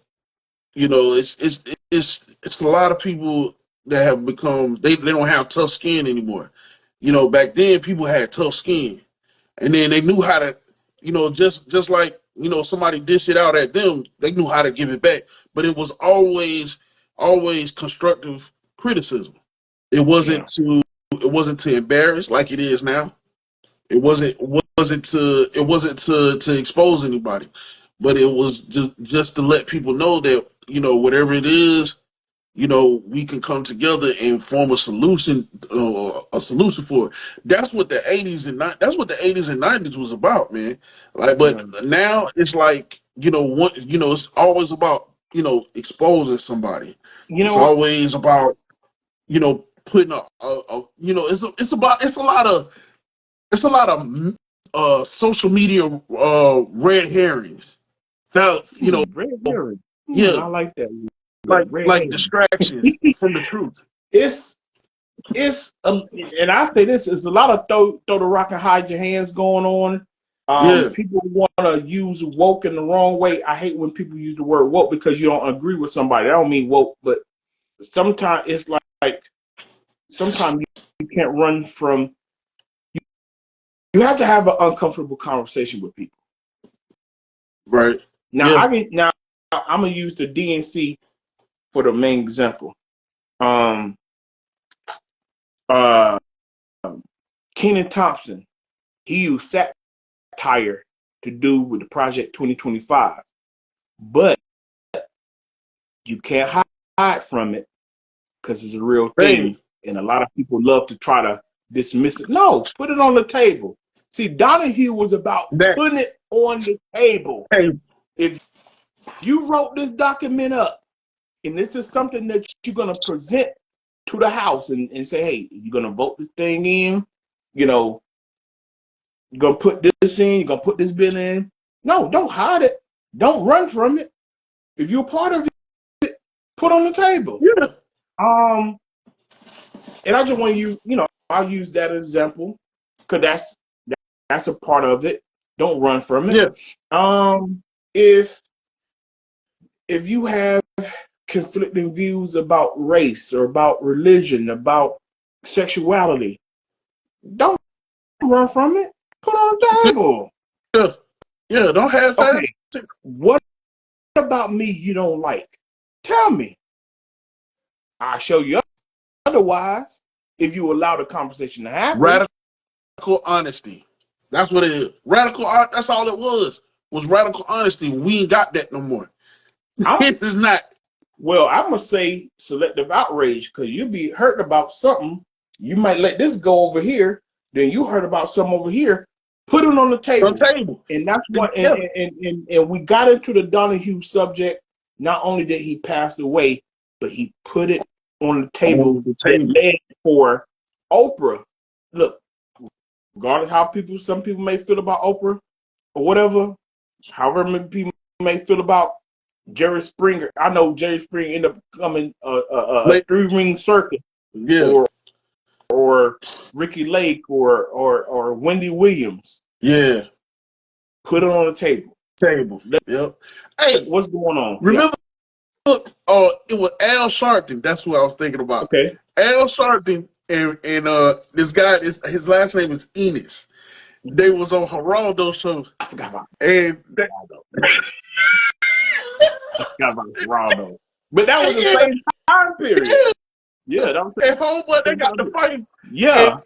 it's a lot of people that have become they don't have tough skin anymore. Back then people had tough skin, and then they knew how to, just like somebody dish it out at them, they knew how to give it back. But it was always constructive criticism. It Yeah. wasn't to embarrass like it is now. It wasn't to expose anybody, but it was just to let people know that whatever it is, we can come together and form a solution for it. That's what the 80s and 90s was about, man. Like, but Yeah. now it's like it's always about exposing somebody. You It's know what? always about putting it's a lot of social media red herrings. Now, Red herring. yeah, I like that. Red like herring. distractions from the truth. It's and I say this, it's a lot of throw the rock and hide your hands going on. Yeah, People want to use woke in the wrong way. I hate when people use the word woke because you don't agree with somebody. I don't mean woke, but sometimes it's like sometimes you can't run from. You have to have an uncomfortable conversation with people. right. Now Yeah, I'm gonna use the DNC for the main example. Um, uh, Kenan Thompson, he used satire to do with the Project 2025, but you can't hide from it because it's a real hey, thing, and a lot of people love to try to dismiss it. No, put it on the table. See, Donahue was about that putting it on the table. hey, If you wrote this document up, and this is something that you're going to present to the House and say, hey, you're going to vote this thing in, you know, you're going to put this in, you're going to put this bill in. No, don't hide it. Don't run from it. If you're part of it, put on the table. yeah, Um, and I just want I'll use that example because that's a part of it. Don't run from it. yeah, Um, if you have conflicting views about race or about religion, about sexuality, don't run from it. Put on the table. yeah, yeah. Don't have Okay, fast. what about me you don't like? Tell me. I'll show you otherwise if you allow the conversation to happen. Radical honesty. That's what it is. That's all it was radical honesty. We ain't got that no more. I'm It is not. Well, I'm gonna say selective outrage because you'll be hurt about something. You might let this go over here, then you heard about something over here. Put it on the On table, table. and that's what. Yeah, And we got into the Donahue subject. Not only did he pass away, but he put it on the table on the that table. led for Oprah. Look, regardless how some people may feel about Oprah or whatever, however many people may feel about Jerry Springer. I know Jerry Springer ended up becoming a Like, three-ring circuit, yeah, or Ricky Lake, or Wendy Williams. yeah. Put it on the table. Table. Yep. Hey, What's going on? Yeah. remember? It was Al Sharpton. That's who I was thinking about. Okay. Al Sharpton and this guy. His last name is Enos. They was on Geraldo show, I forgot about and Ronaldo. I forgot about Ronaldo. But that was the yeah, same time period. yeah. Yeah, that was And homeboy, the they same got time the period. fight, and Yeah.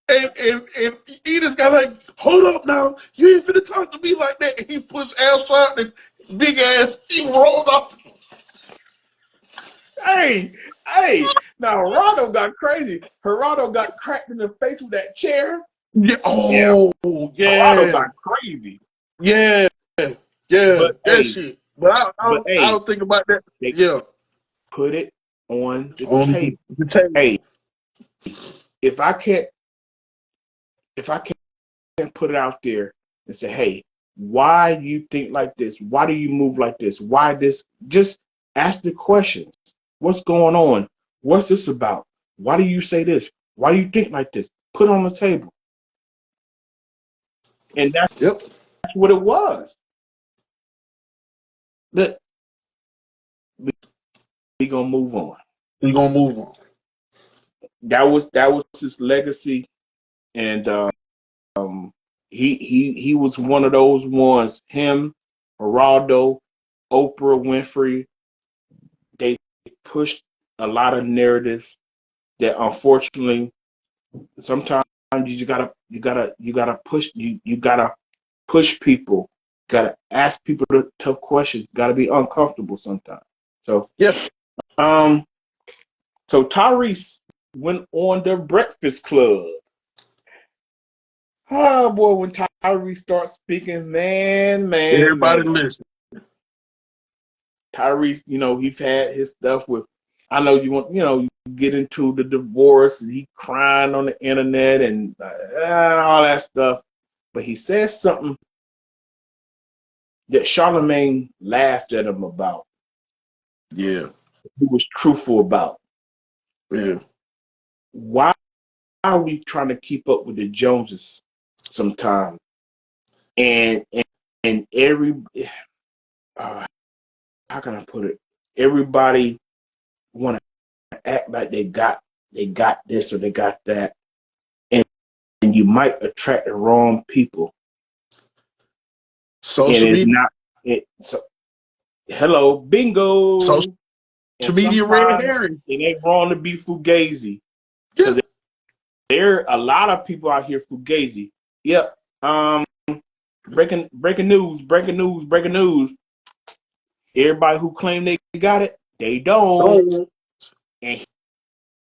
and and Enos got like, hold up now, you ain't finna talk to me like that. And he pushed Al Sharpton, big ass, he rolled off. Hey, hey. Now Geraldo got crazy. Geraldo got cracked in the face with that chair. Yeah. Yeah. Oh, Geraldo yeah, got crazy. yeah, yeah. But That hey, shit. But but I hey, don't think about that. they Yeah, put it on the on table. the table. Hey, if I can't if I can't put it out there and say, hey, Why do you think like this? Why do you move like this? Why this? Just ask the questions. What's going on? What's this about? Why do you say this? Why do you think like this? Put it on the table. And that's Yep. what it was. That we gonna move on. We're gonna move on. That was his legacy, and he was one of those ones. Him, Geraldo, Oprah Winfrey. They pushed a lot of narratives that unfortunately sometimes you gotta push people. Gotta ask people the tough questions. Gotta be uncomfortable sometimes. So Yeah. um so Tyrese went on the Breakfast Club. Oh boy, when Tyrese starts speaking, man. Everybody listen. Tyrese, he's had his stuff with. I know you get into the divorce and he crying on the internet and all that stuff, but he says something that Charlemagne laughed at him about. Yeah. He was truthful about. Yeah. Why are we trying to keep up with the Joneses sometimes? And every how can I put it? Everybody want to act like they got this or they got that, and you might attract the wrong people. And Social it's media. not it. So, hello, Social bingo. And media red sometimes herring. it ain't wrong to be fugazi Yeah. because there are a lot of people out here fugazi. Yep. Breaking news, breaking news, breaking news. Everybody who claim they got it, they don't. Oh. And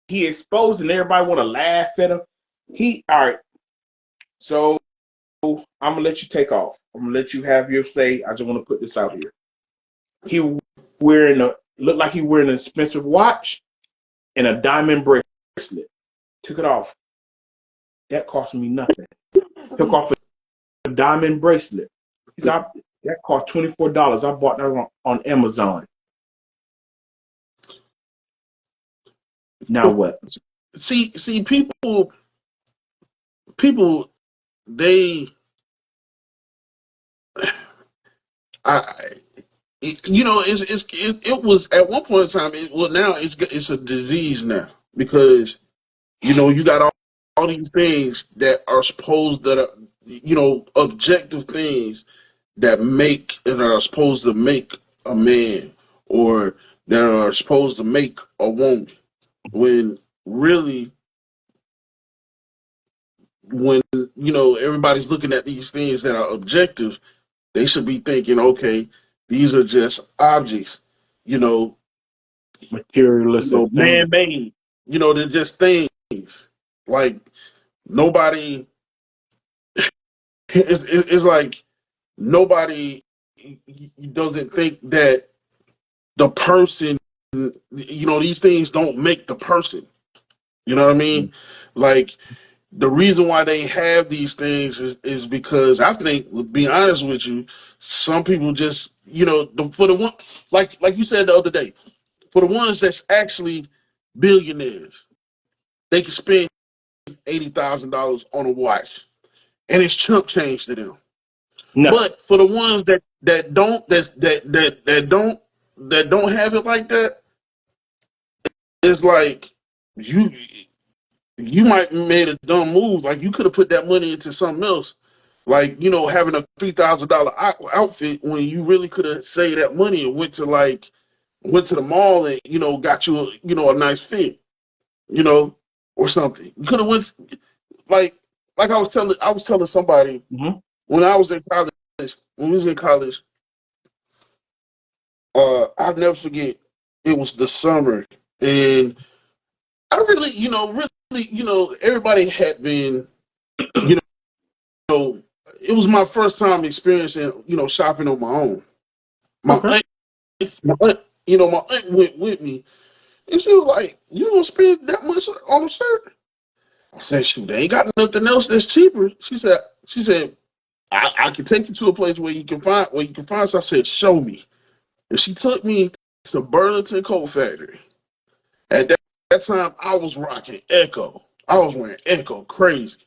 he exposed, and everybody want to laugh at him. All right. So I'm gonna let you take off. I'm gonna let you have your say. I just want to put this out here. He looked like he wearing an expensive watch and a diamond bracelet. Took it off. That cost me nothing. Took off a diamond bracelet. He said, that cost $24. I bought that on Amazon. Now what? See, people, they, I, it was at one point in time. Now it's a disease now because you got all these things that are objective things that are supposed to make a man or that are supposed to make a woman when really when everybody's looking at these things that are objective, they should be thinking, okay, these are just objects, you know, Materialistic thing. man made, they're just things. Like nobody, it's like nobody doesn't think that the person, these things don't make the person. You know what I mean? Like the reason why they have these things is because I think, to be honest with you, some people just, for the one, like you said the other day, for the ones that's actually billionaires, they can spend $80,000 on a watch, and it's chump change to them. No, But for the ones that don't have it like that, it's like you you might have made a dumb move. Like you could have put that money into something else. Like, having a $3,000 outfit when you really could have saved that money and went to the mall and, got you a nice fit, you know, or something. You could have went like I was telling somebody mm-hmm. when I was in college, when we was in college, I'll never forget, it was the summer and I really, everybody had been, you know, it was my first time experiencing, shopping on my own. My Okay. aunt, my aunt went with me, and she was like, "You gonna spend that much on a shirt?" I said, "Shoot, they ain't got nothing else that's cheaper." She said, I can take you to a place where you can find. So I said, show me. And she took me to Burlington Coat Factory. At that time, I was rocking Echo. I was wearing Echo crazy.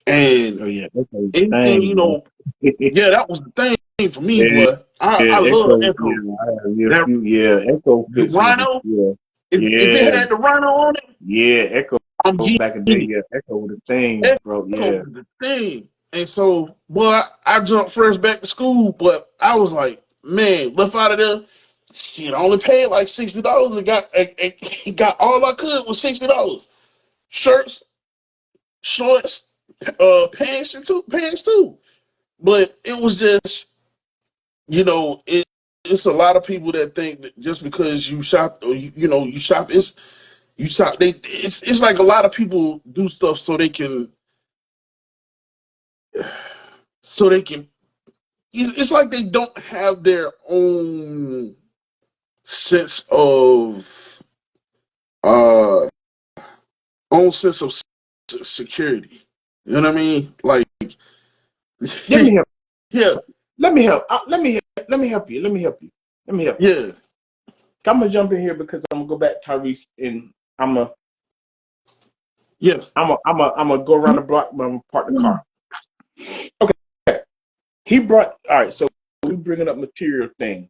And Oh yeah, Echo's anything, thing, man. yeah, that was the thing for me, Yeah, boy. I love Echo. Echo. Yeah, I have a That few. Yeah, Echo the fits me. Rhino, Yeah, if it yeah, had the Rhino on it, yeah. Echo I'm back in the day. genie. Yeah, Echo was the thing, bro. Echo Yeah, was the thing. And so, boy, I jumped fresh back to school, but I was like, man, left out of there. Shit, I only paid like $60 and got all I could was $60. Shirts, shorts, pants too. But it was just, it's a lot of people that think that just because you shop or you shop it's like a lot of people do stuff so they can it's like they don't have their sense of uh own sense of security. You know what I mean? Like, let me help. yeah, Let me help. Let me help. Let me help you. Let me help you. Let me help you. yeah, I'm gonna jump in here because I'm gonna go back to Tyrese and I'm gonna yeah. I'm gonna go around the block. I'm gonna park the car. Okay. He brought. All right. So we bringing up material things.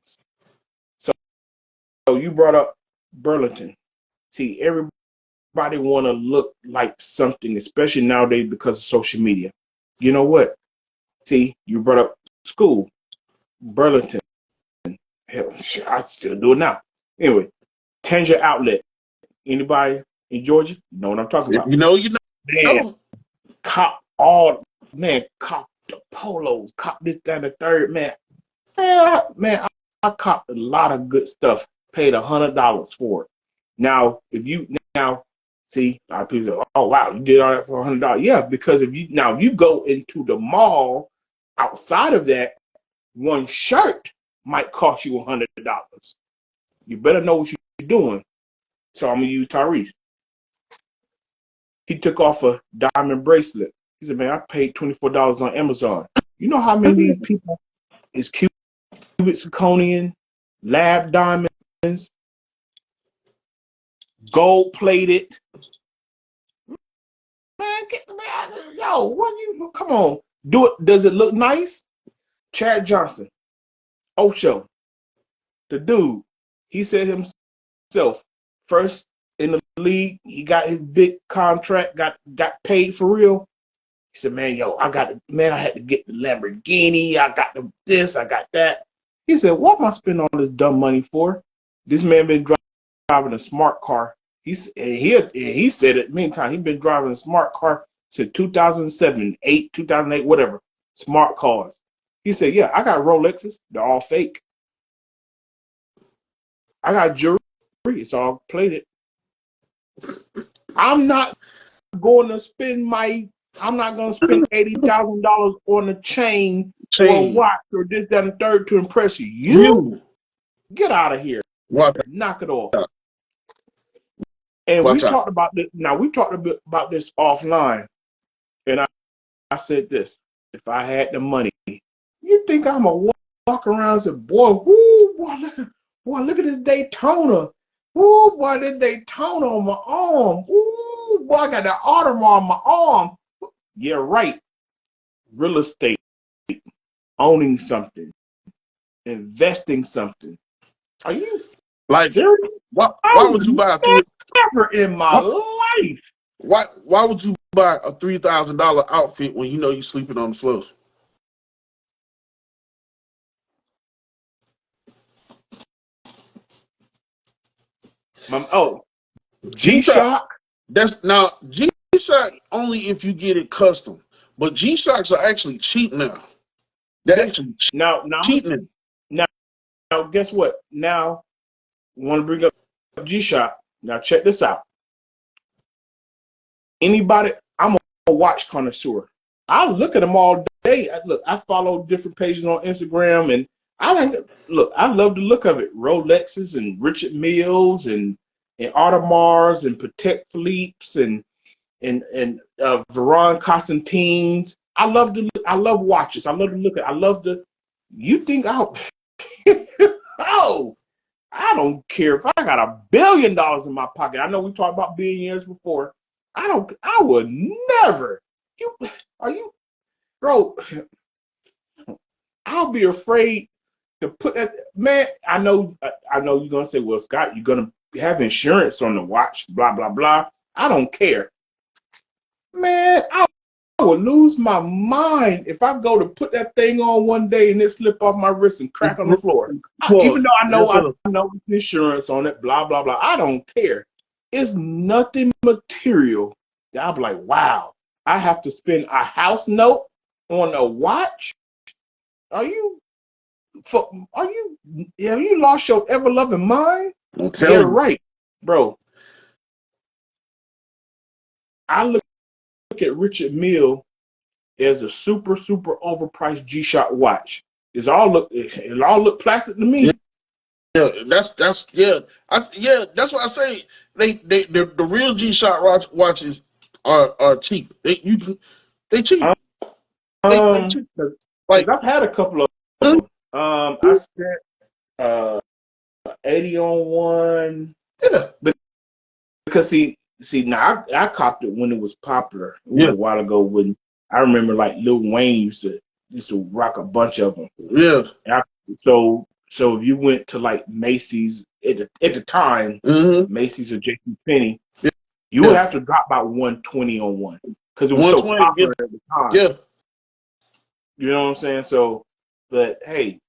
So you brought up Burlington. See, everybody want to look like something, especially nowadays because of social media. You know what? See, you brought up school, Burlington. Hell, shit, I still do it now. Anyway, Tanger Outlet. Anybody in Georgia know what I'm talking If about? you know, you Man, know. cop all, man, cop the polos, cop this, that, and the third, man. Man, I copped a lot of good stuff, paid $100 for it. Now, if you now see, a lot of people say, oh wow, you did all that for $100. Yeah, because if you go into the mall outside of that, one shirt might cost you $100. You better know what you're doing. So I'm gonna use Tyrese. He took off a diamond bracelet. He said, man, I paid $24 on Amazon. You know how many of these people is cubic zirconian, lab diamonds, gold plated? Man, get the man. Yo, what you come on. Do it. Does it look nice? Chad Johnson, Ocho, the dude, he said himself, first in the league, he got his big contract, got paid for real. He said, man, yo, I had to get the Lamborghini. I got the this, I got that. He said, what am I spending all this dumb money for? This man been driving a smart car. He said it many times. He's been driving a smart car since 2007, 2008, whatever. Smart cars. He said, yeah, I got Rolexes. They're all fake. I got jewelry. It's all plated. I'm not going to spend my I'm not going to spend $80,000 on a chain or a Chain. watch or this, that, and third to impress you. You You get out of here. watch Knock it off. out. And we Watch out. talked about this. Now we talked a bit about this offline, and I said this: if I had the money, you think I'm a walk around and say, boy, whoo, boy, look at this Daytona. Whoo, boy, this Daytona on my arm. Whoo, boy, I got that Audemars on my arm. Yeah, right. Real estate, owning something, investing something. Are you Like, serious? I why would you would buy a three? never in my Why, life. why would you buy a $3,000 outfit when you know you're sleeping on the floor? Oh, G Shock. G-Shock. That's now G Shock only if you get it custom. But G Shocks are actually cheap now. They're That, actually now, cheap now. now, now, guess what? Now, want to bring up G-Shock. Now, check this out. Anybody, I'm a watch connoisseur. I look at them all day. I follow different pages on Instagram, and I love the look of it. Rolexes and Richard Milles and Audemars and Patek Philippe's and Veron Constantines. I love watches. I love to look at. I love to. You think I? Oh, I don't care if I got $1 billion in my pocket. I know we talked about billionaires before. I don't. I would never. You are you, bro? I'll be afraid to put that. Man, I know. I know you're gonna say, "Well, Scott, you're gonna have insurance on the watch." Blah blah blah. I don't care, man. I would lose my mind if I go to put that thing on one day and it slip off my wrist and crack on the floor. Well, Even though yes, I sir. know it's insurance on it, blah blah blah. I don't care. It's nothing material that I'll be like, wow, I have to spend a house note on a watch. Are you? Are you? Have you lost your ever loving mind? I'm Yeah, telling you. right, bro. I look at Richard Mille as a super overpriced G-Shock watch. It all look plastic to me. Yeah, that's yeah. That's what I say. The real G-Shock watches are cheap. They cheap. They Um, cheap. because Like I've had a couple of mm, them. I spent uh 80 on one, yeah, but because now I copped it when it was popular. It was yeah, a while ago when I remember like Lil Wayne used to rock a bunch of them. yeah. And so if you went to like Macy's at the time, Mm-hmm. Macy's or JCPenney, Yeah, you would yeah. have to drop about 120 on one because it was so 120. Yeah, popular at the time. yeah. You know what I'm saying? So, but hey,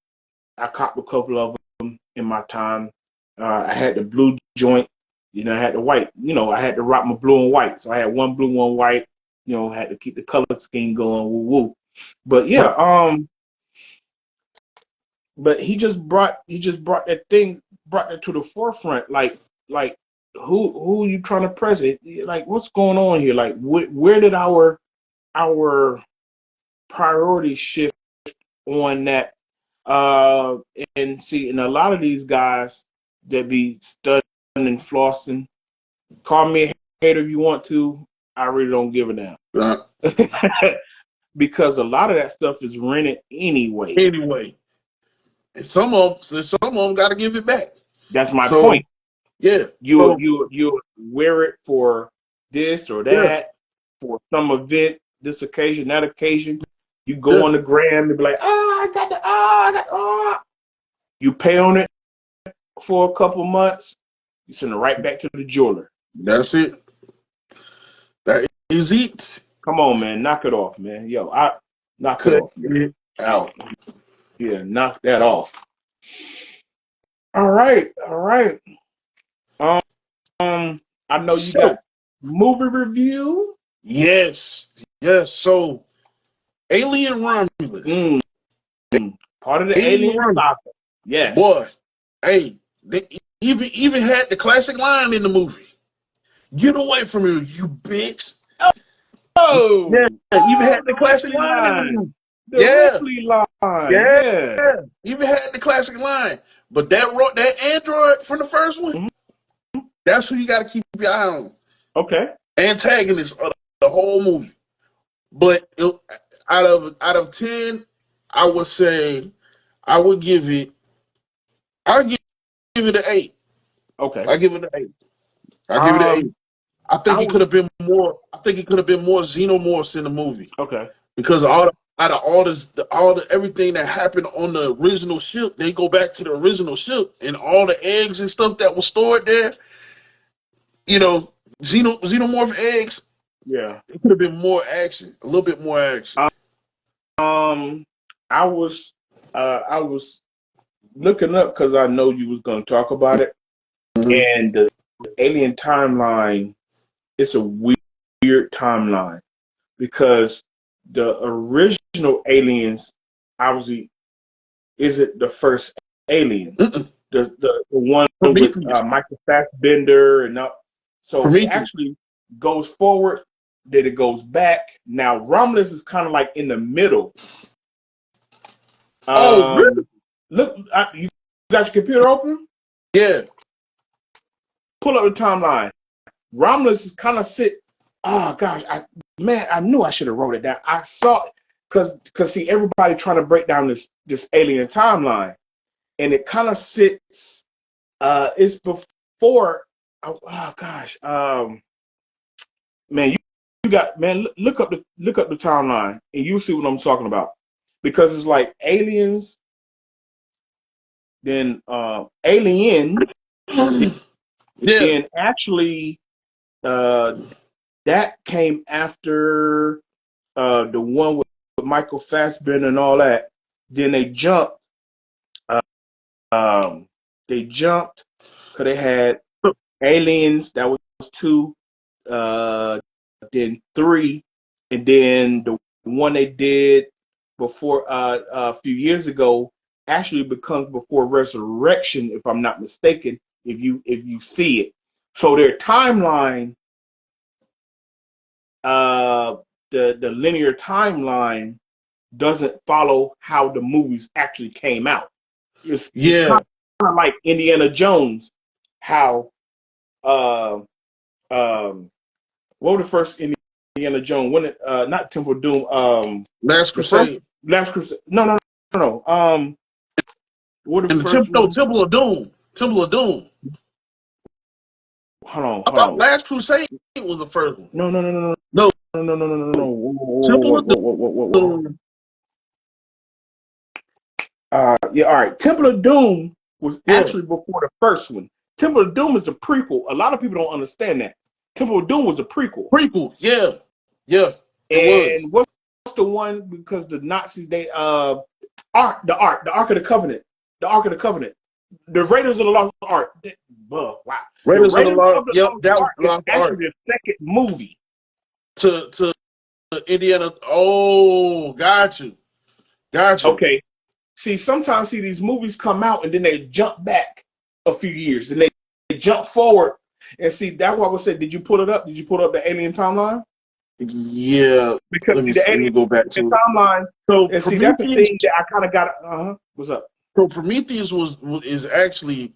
I copped a couple of them in my time. I had the blue joint, I had the white. I had to rock my blue and white. So I had one blue, one white. Had to keep the color scheme going. Woo woo. But yeah, but brought that to the forefront. Like who you trying to press it? Like what's going on here? Like where did our priorities shift on that? And see, and a lot of these guys that be studying and flossing, call me a hater if you want to. I really don't give a damn. Uh, Because a lot of that stuff is rented anyway. anyway, and some of them got to give it back. That's my So point. yeah, You so you wear it for this or yeah, that, for some event, this occasion, that occasion. You go yeah. on the gram and be like, You pay on it for a couple months, you send it right back to the jeweler. That's it. That is it. Come on, man, knock it off, man. Yo, I knock it Cut off, man. it out. Yeah, knock that off. All right, all right. I know you So got movie review. yes, yes. So Alien Romulus, Mm, part of the Alien Alien Romulus, saga. Yes. boy. Hey, they even had the classic line in the movie. Get away from me, you bitch. Yeah, Oh, even had oh, the the classic Ripley line in the line. movie. The Yeah, Ripley line. yeah, Yeah. yeah. Even had the classic line. But that android from the first one, Mhm. that's who you got to keep your eye on. Okay. Antagonist of the whole movie. But out of 10, I would say I would give it. I give it an 8. Okay. I give it an 8. I give it an 8. Um, I think I it could was have been more. I think it could have been more xenomorphs in the movie okay. because out of all the everything that happened on the original ship, they go back to the original ship and all the eggs and stuff that was stored there. You know, xenomorph eggs. Yeah. It could have been more action, a little bit more action. Um, I was looking up because I know you was gonna talk about it, Mhm. and the alien timeline. It's a weird timeline because the original aliens obviously isn't the first alien. Mm-mm. The one with Prometheus. Michael Fassbender and so it Prometheus. actually goes forward, then it goes back. Now Romulus is kind of like in the middle. Oh, really? Look, you got your computer open? Yeah. Pull up the timeline. Romulus is kind of sit. Oh gosh, man, I knew I should have wrote it down. I saw because see everybody trying to break down this alien timeline, and it kind of sits. It's before. Oh gosh, man, you got man. Look up the timeline, and you'll see what I'm talking about. Because it's like aliens, then Alien, Yeah, then actually uh, that came after the one with Michael Fassbender and all that. Then uh, they jumped because they had Aliens. That was two. Then three, and then the one they did before a few years ago actually becomes before Resurrection, if I'm not mistaken. If you see it, so their timeline, uh, the linear timeline doesn't follow how the movies actually came out. It's kind yeah. of like Indiana Jones, how uh, um, what was the first Indiana Jones? When it not Temple of Doom, Last the first Crusade. Last Crusade. No. What the And the first one? Temple of Doom. Temple of Doom. I Hold thought on. Last Crusade was the first one. No. No, No. Temple of Whoa. Doom. Yeah, all right. Temple of Doom was Yeah, actually before the first one. Temple of Doom is a prequel. A lot of people don't understand that. Temple of Doom was a prequel. prequel. Yeah, it was. And what's the one because the Nazis the Ark of the Covenant. The Ark of the Covenant. The Raiders of the Lost Ark. Wow. The Raiders of the Raiders Lost. of the Yep, Lost that was Ark is Lost actually Ark. the second movie. To Indiana. Oh, got you. Okay. Sometimes these movies come out and then they jump back a few years and they jump forward. And see, that's why I would say, did you pull it up? Did you pull up the alien timeline? Yeah. Because see, the Let me alien go back to it. timeline, So and see, that's the Prometheus. thing that I kind of got. What's up? So Prometheus is actually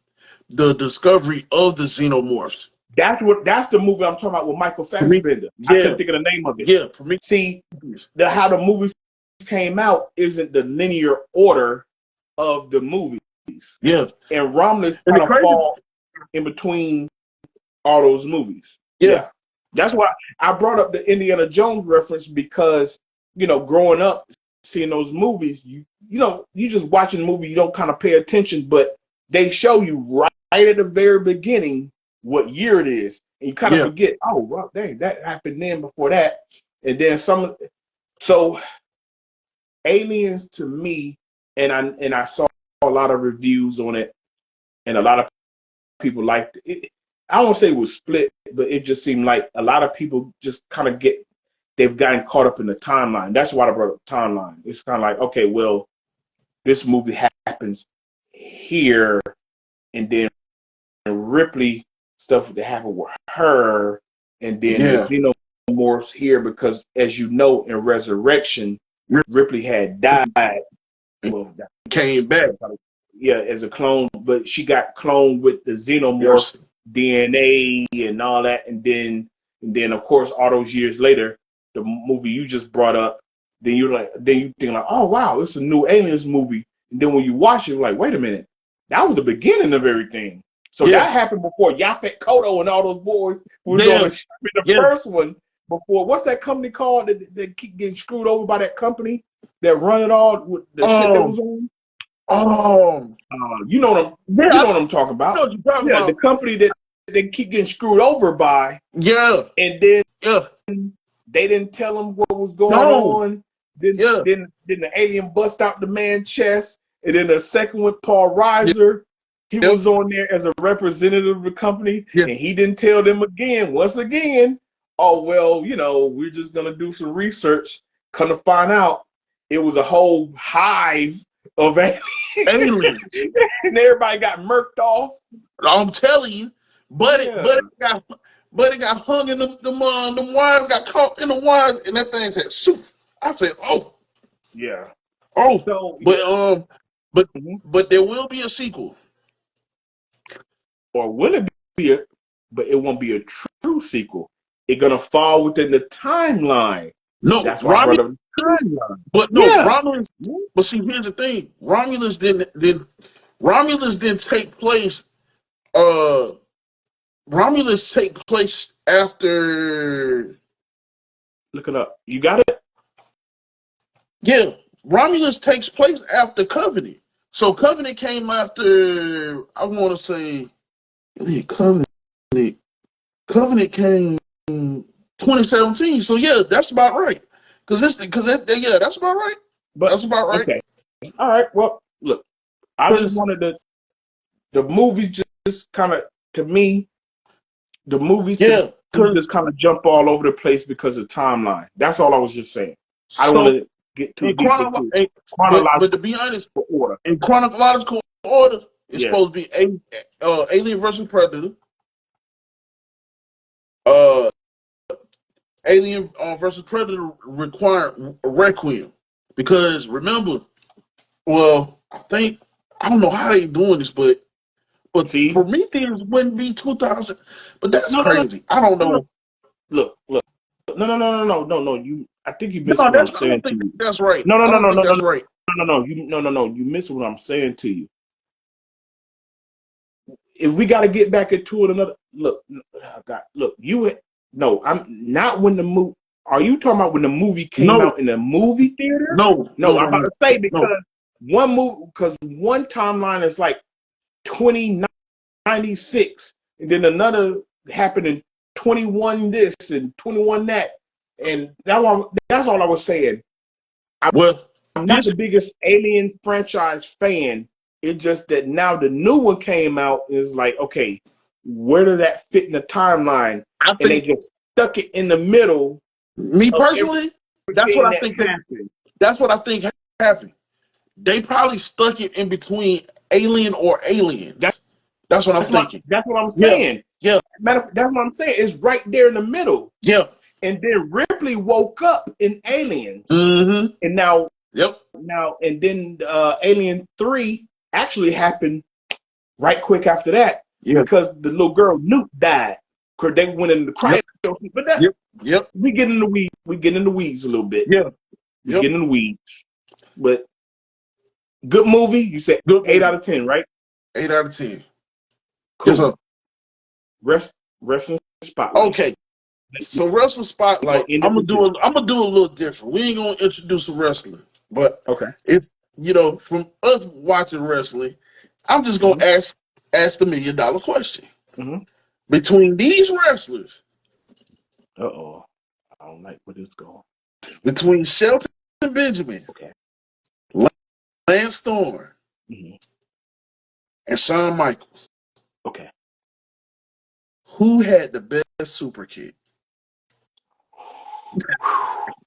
the discovery of the xenomorphs. That's the movie I'm talking about with Michael Prometheus. Fassbender. I Yeah, couldn't think of the name of it. yeah. Prometheus. See, how the movies came out isn't the linear order of the movies. Yeah. And Romulus And the kind of crazy. fall in between all those movies. Yeah. Yeah. That's why I brought up the Indiana Jones reference because, growing up, seeing those movies, you just watching the movie, you don't kind of pay attention, but they show you right at the very beginning what year it is. And you kind of Yeah. forget, oh, well, dang, that happened then before that. And then so Aliens to me, and I saw a lot of reviews on it, and a lot of people liked it. I don't want to say it was split, but it just seemed like a lot of people just kind of they've gotten caught up in the timeline. That's why I brought up timeline. It's kind of like, okay, well, this movie happens here, and then Ripley stuff that happened with her, and then the Yeah. xenomorphs here, because as you know, in Resurrection, Ripley had died. Well, Came back. yeah, as a clone, but she got cloned with the xenomorph Yes. DNA and all that, and then of course all those years later, the movie you just brought up, then you think like, oh wow, it's a new Aliens movie, and then when you watch it, you're like, wait a minute, that was the beginning of everything. So Yeah. that happened before Yaphet Kotto and all those boys was Yeah. on the ship in the first one. Before what's that company called that keep getting screwed over by that company that run it all with the shit that was on? Oh. You know what I'm talking I know about. what you're talking Yeah, the about. company that they keep getting screwed over by, Yeah. and then Yeah. they didn't tell them what was going No. on. Then Yeah. then then the alien bust out the man's chest, and then the second one, Paul Reiser, he Yep. was on there as a representative of the company, Yeah. and he didn't tell them once again. Oh well, we're just gonna do some research. Come to find out, it was a whole hive of aliens. Aliens. And everybody got murked off. I'm telling you, but Yeah. it got hung in them wires, got caught in the wires, and that thing said shoot. I said, Yeah. oh, So but yeah. but Mhm. but there will be a sequel. Or will it be but it won't be a true sequel. it's gonna fall within the timeline. No, That's why I brought Romulus, up the timeline. but no, Yeah. Romulus. But see, here's the thing: Romulus didn't take place. Uh, Romulus take place after. Look it up. You got it? Yeah, Romulus takes place after Covenant. So Covenant came after. I want to say, yeah, Covenant came 2017. So yeah, that's about right. Yeah, that's about right. But That's about right. okay. All right. Well, look, I just Because wanted the movies just kind of, to me, the movies to yeah, me because just kind of jump all over the place because of timeline. That's all I was just saying. I don't want so to get too in deep into but to chronological be honest, order. in chronological order, it's Yeah. supposed to be Alien versus Predator, uh, Alien versus Predator required Requiem, because remember, well, I don't know how they doing this, but See? Prometheus wouldn't be 2000, but that's No, no, no, crazy. I don't no, no. know. Look. No. I think you missed No, what I'm I don't saying to think you. that's right. No, no, I no, don't no, think no, no, that's right. no. You missed what I'm saying to you. If we got to get back into it another look, God, look, no, I'm not when the movie. Are you talking about when the movie came No, out in the movie theater? no, No, no, I'm no, about no, to say no. because one timeline is like 2096, and then another happened in 21 this and 21 that, and that's all I was saying. Well, I'm not this the biggest Alien franchise fan. It's just that now the new one came out and it's like, okay, where does that fit in the timeline? I And they think just stuck it in the middle me of personally, that's what everything I that think. happened. That's what I think happened. They probably stuck it in between Alien or That, Aliens. That's what I'm thinking. that's what I'm Yeah, saying. yeah, That's what I'm saying. It's right there in the middle. yeah. And then Ripley woke up in Aliens, Mm-hmm. and Yep. and then Alien 3 actually happened right quick after that Yeah. because the little girl Newt died. Cause they went in the cryo. Yep. But that Yep. Yep. we get in the weeds. We get in the weeds a little bit. Yeah. We Yep. get in the weeds. But good movie. You said Good 8 out of 10, right? 8 out of 10. Yes, Cool. sir. Wrestling spotlight. Okay. So wrestling We're gonna spotlight. end it with this. I'm gonna do a little different. We ain't gonna introduce a wrestler, but Okay. it's from us watching wrestling. I'm just gonna Mm-hmm. ask the $1,000,000 question. Mm-hmm. Between these wrestlers, Uh-oh. I don't like where this going. between Shelton Benjamin, Okay. Lance Storm, Mm-hmm. and Shawn Michaels, Okay. who had the best super kick?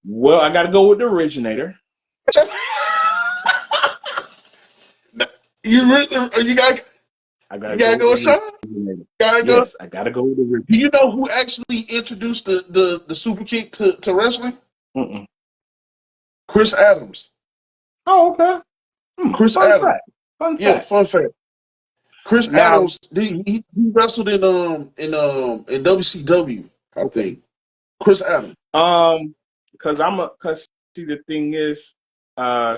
Well, I gotta go with the originator. You got I you gotta go gotta with go the with Shawn. originator. Gotta go. Yes, I gotta go with the Do originator. you know who actually introduced the super kick to wrestling? Mm-mm. Chris Adams. Oh, okay. Chris Fun Adams. fact. Fun Yeah, fact. fun fact. Chris Now, Adams, he wrestled in WCW, I think. Chris Adams. because see the thing is,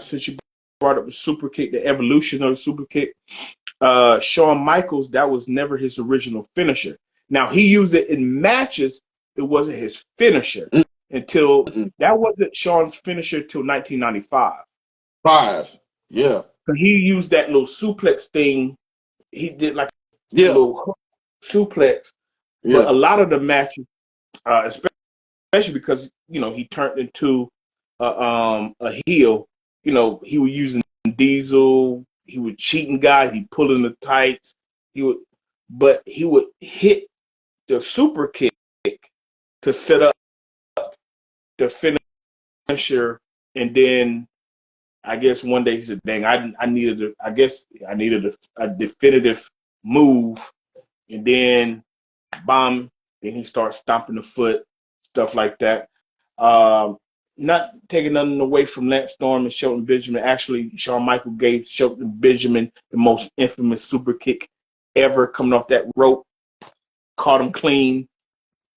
since you brought up the super kick, the evolution of the super kick, Shawn Michaels, that was never his original finisher. Now he used it in matches, it wasn't his finisher until Mm-mm. that wasn't Shawn's finisher till 1995. 5. Yeah. So he used that little suplex thing. He did like a Yeah. little hook suplex, but Yeah. a lot of the matches, especially because he turned into a heel. He was using Diesel. He was cheating guys. He pulling the tights. He would hit the super kick to set up the finisher, and then I guess one day he said, "Dang, I needed I needed a definitive move," and then bomb. Then he starts stomping the foot, stuff like that. Um, Not taking nothing away from Lance Storm and Shelton Benjamin. Actually, Shawn Michaels gave Shelton Benjamin the most infamous super kick ever, coming off that rope, caught him clean,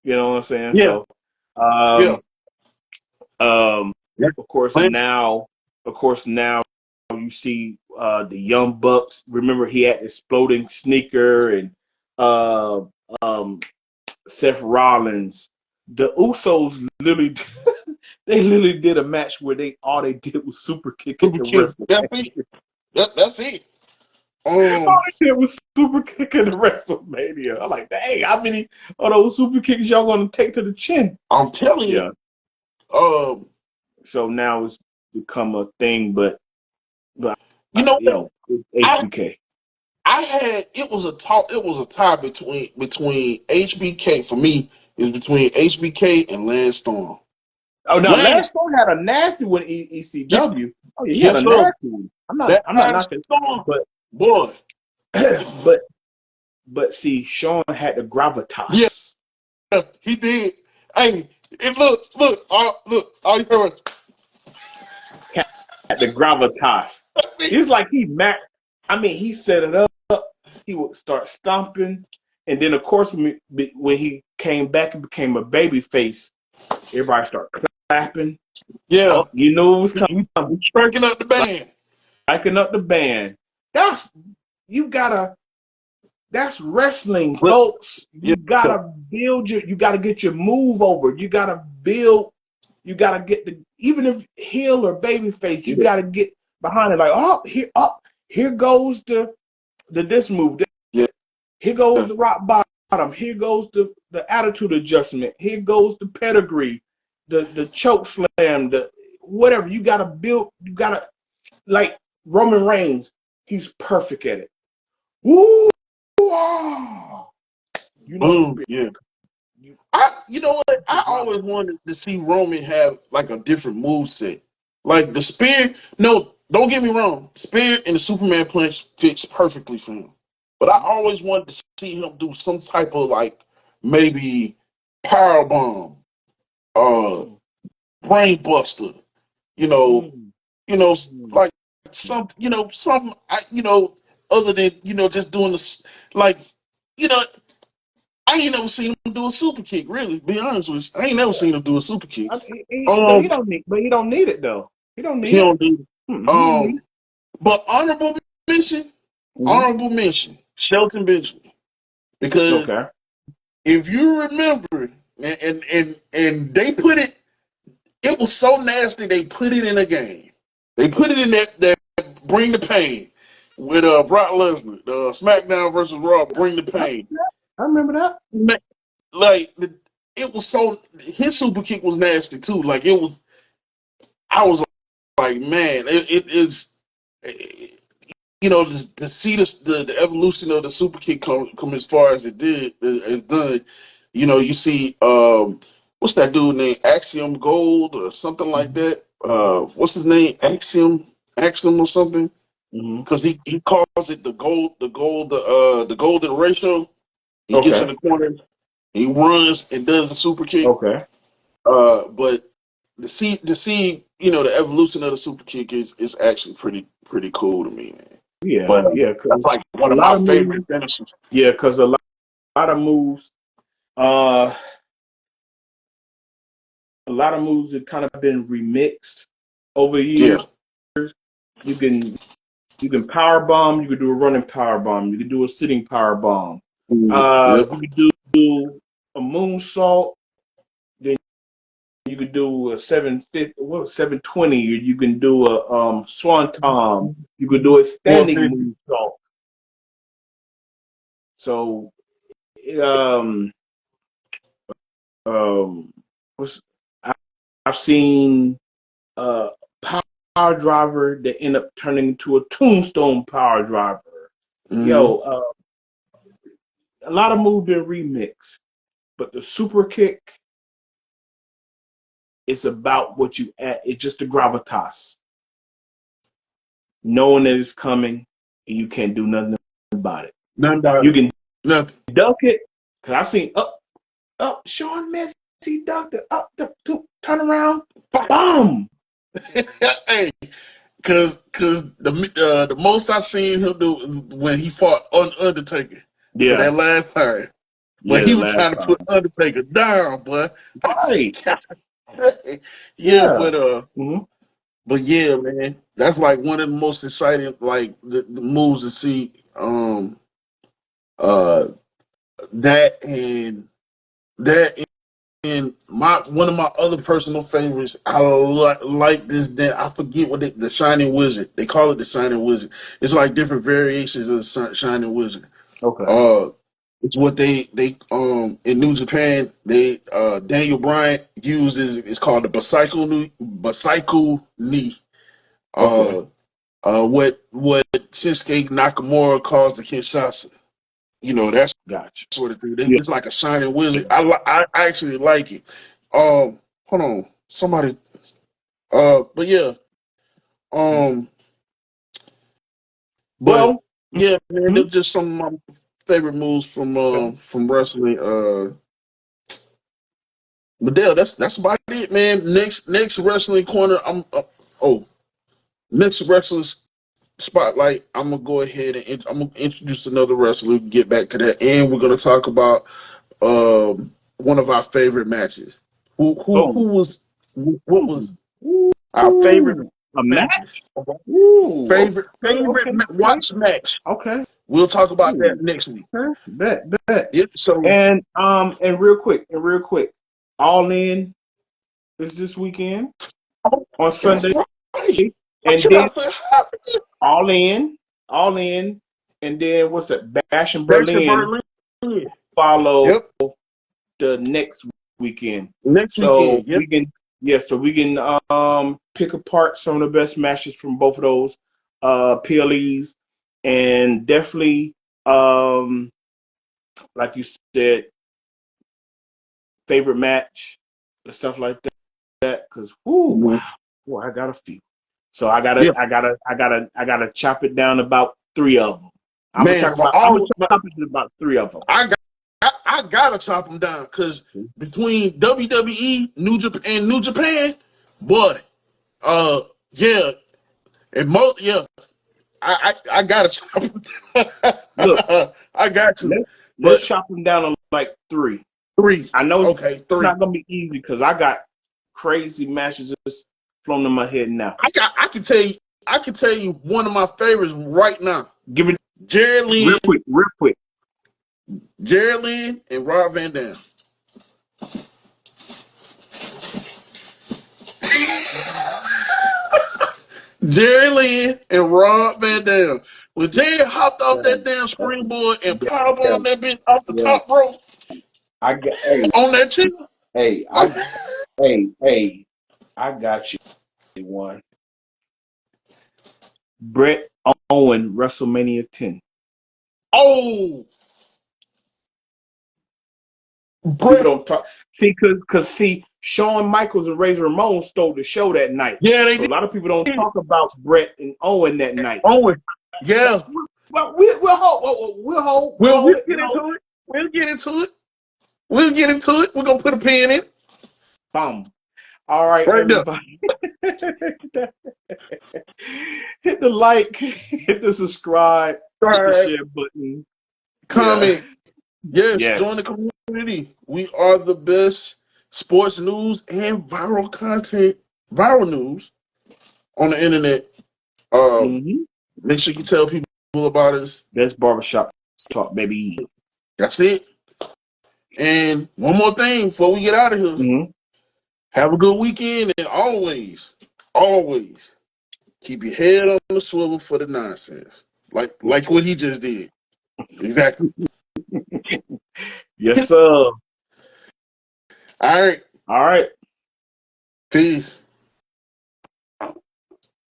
You know what I'm saying? Yeah, So, yeah. um, um, Yeah. of course now, you see the Young Bucks. Remember, he had exploding sneaker and uh, um, Seth Rollins. The Usos literally, they literally did a match where all they did was super kick at Super the kick. wrestler. That's it. That's it. All they did was super kick at the WrestleMania. I'm like, dang, how many of those super kicks y'all gonna take to the chin? I'm telling you. Yeah. Um, So now it's become a thing, but you know what? yo, it's I HBK. I had it was a talk. It was a tie between HBK for me. Is between HBK and Lance Storm. Oh, now Lance Lance, Storm had a nasty one in yeah, ECW. Oh yeah, he had a yes sir. nasty one. That I'm not Lance knocking, Storm, but boy. but see, Sean had the Yeah, gravitas. he did. Hey, it look. All you heard Had the gravitas. was, It's like I mean, he set it up. He would start stomping, and then of course when he came back and became a baby face, everybody started clapping. yeah. Oh, you know it was He coming. striking up the band. Liking up the band. That's you gotta. That's wrestling, But folks. yeah, You gotta get your move over. You gotta build. You gotta get even if heel or baby face, you yeah, gotta get behind it. Like, here goes the this move. yeah. Here goes the rock bottom. Here goes the attitude adjustment. Here goes the pedigree, the choke slam, the whatever. You gotta build. You gotta like Roman Reigns. He's perfect at it. Woo! Ah! You know the Boom. spirit. Yeah. You, You know what? I always wanted to see Roman have like a different move set. Like the spear. No, don't get me wrong. Spear and the Superman punch fits perfectly for him. But I always wanted to see him do some type of like maybe power bomb, uh, mm, brain buster. You know, mm, mm. like some, some, other than just doing this, like, you know, I ain't never seen him do a super kick. Really, be honest with you, I ain't never seen him do a super kick. But Um, he don't need it though. He don't he need it. don't do. He don't need Um, but mention, it. honorable mention, Shelton Benjamin, because Okay. if you remember, and they put it, it was so nasty. They put it in a game. They put it in that Bring the Pain with Brock Lesnar, the SmackDown versus Raw. Bring the Pain. I remember that. Like it was so his super kick was nasty too. Like it was, I was like, man, it is, to see the evolution of the super kick come as far as it did is done. You see, what's that dude named Axiom Gold or something like Mm-hmm. that? What's his name? Axiom or something? Mm-hmm. Because he calls it the golden ratio. He gets in Okay. the corner, he runs and does the super kick. Okay. But to see the evolution of the super kick is actually pretty cool to me, man. Yeah. But Yeah. that's Cause like a one of lot my of favorite moves. finishes. Yeah. Cause lot of moves. Uh, a lot of moves have kind of been remixed over the Yeah. years. You can power bomb. You can do a running power bomb. You can do a sitting power bomb. Yep. You can do a moonsault. Then you could do a 750, 720. You can do a swanton. You could do a standing 450. moonsault. So um um what's, I, I've seen power driver that end up turning into a tombstone power driver. Mm-hmm. Yo, a lot of moves been remixed, but the super kick is about what you add. It's just the gravitas, knowing that it's coming, and you can't do nothing about it. None about You it. can Nothing. duck it, cause I've seen Sean Messi ducked it turn around, bomb. Hey, cause the most I seen him do is when he fought Undertaker for Yeah, that last time. But the he was last trying to put time. Undertaker down, but Right. yeah, Yeah. Hmm. but yeah, man, that's like one of the most exciting like the moves to see. Uh, that and that and my one of my other personal favorites. I like this. That I forget what the Shining Wizard. They call it the Shining Wizard. It's like different variations of the Shining Wizard. Okay. Uh, it's what they in New Japan they Daniel Bryan used is it's called the bicycle knee. Okay. Uh, what Shinsuke Nakamura calls the Kinshasa. You know that's Gotcha. sort of thing. Yeah. It's like a shining wizard. Yeah. I actually like it. Hold on, somebody. But yeah. Mhm. Um, but Well, yeah, man, mhm. they're just some of my favorite moves Okay. from wrestling. But yeah, that's about it, man. Next wrestling corner. Oh next wrestling spotlight. I'm gonna go ahead and I'm gonna introduce another wrestler. Get back to that, and we're gonna talk about one of our favorite matches. Who Boom. was what was Ooh. our favorite Ooh. A matches? match? Ooh. Okay. Favorite Okay. Okay. watch match. Okay. We'll talk about that Ooh. next week. Okay. Bet. Bet. Yep. So And real quick, All In is this weekend on that's Sunday, right. I and should then have forget. All In, All In, and then what's it? Bash in That's in Berlin Berlin. follow Yep. the next weekend. Next So weekend. Yep. we can pick apart some of the best matches from both of those PLEs, and definitely um like you said, favorite match and stuff like that. Cause whoo, wow, Mhm. boy, I got a few. So I Yeah, gotta chop it down about three of them. man. For I'm gonna all, chop it to about three of them. I gotta chop them down because between WWE, New Japan, boy, uh, yeah, and I gotta chop them Look, down. I got to, let's but chop them down to like three. three, I know it's okay, three. not gonna be easy because I got crazy matches just flown in my head now. I can tell you one of my favorites right now. Give it Jerry real Lynn, quick, real quick. Jerry Lynn, and Rob Van Dam. Jerry Lynn and Rob Van Dam. When Jerry hopped off that damn Yeah, springboard and yeah, powerbombed that bitch off the yeah. top rope I got hey, on that chair. hey, I hey, I got you one. Brett Owen, WrestleMania 10. Oh, People Brett. don't talk. See, cause Shawn Michaels and Razor Ramon stole the show that night. Yeah, they So a lot of people don't did. talk about Brett and Owen that night. Owen. Yeah. Well, we'll hold, We'll it, get into it. We'll get into it. We're gonna put a pin in it. Boom. All right, Right there. everybody. Hit the like, hit the subscribe, All hit the right. share button. Yeah. Comment. Yes, join Yes. the community. We are the best sports news and viral news on the internet. Um, Mm-hmm. Make sure you tell people about us. That's barbershop talk, baby. That's it. And one more thing before we get out of here. Mm-hmm. Have a good weekend and always keep your head on the swivel for the nonsense. Like what he just did. Exactly. Yes, sir. All right. All right. Peace.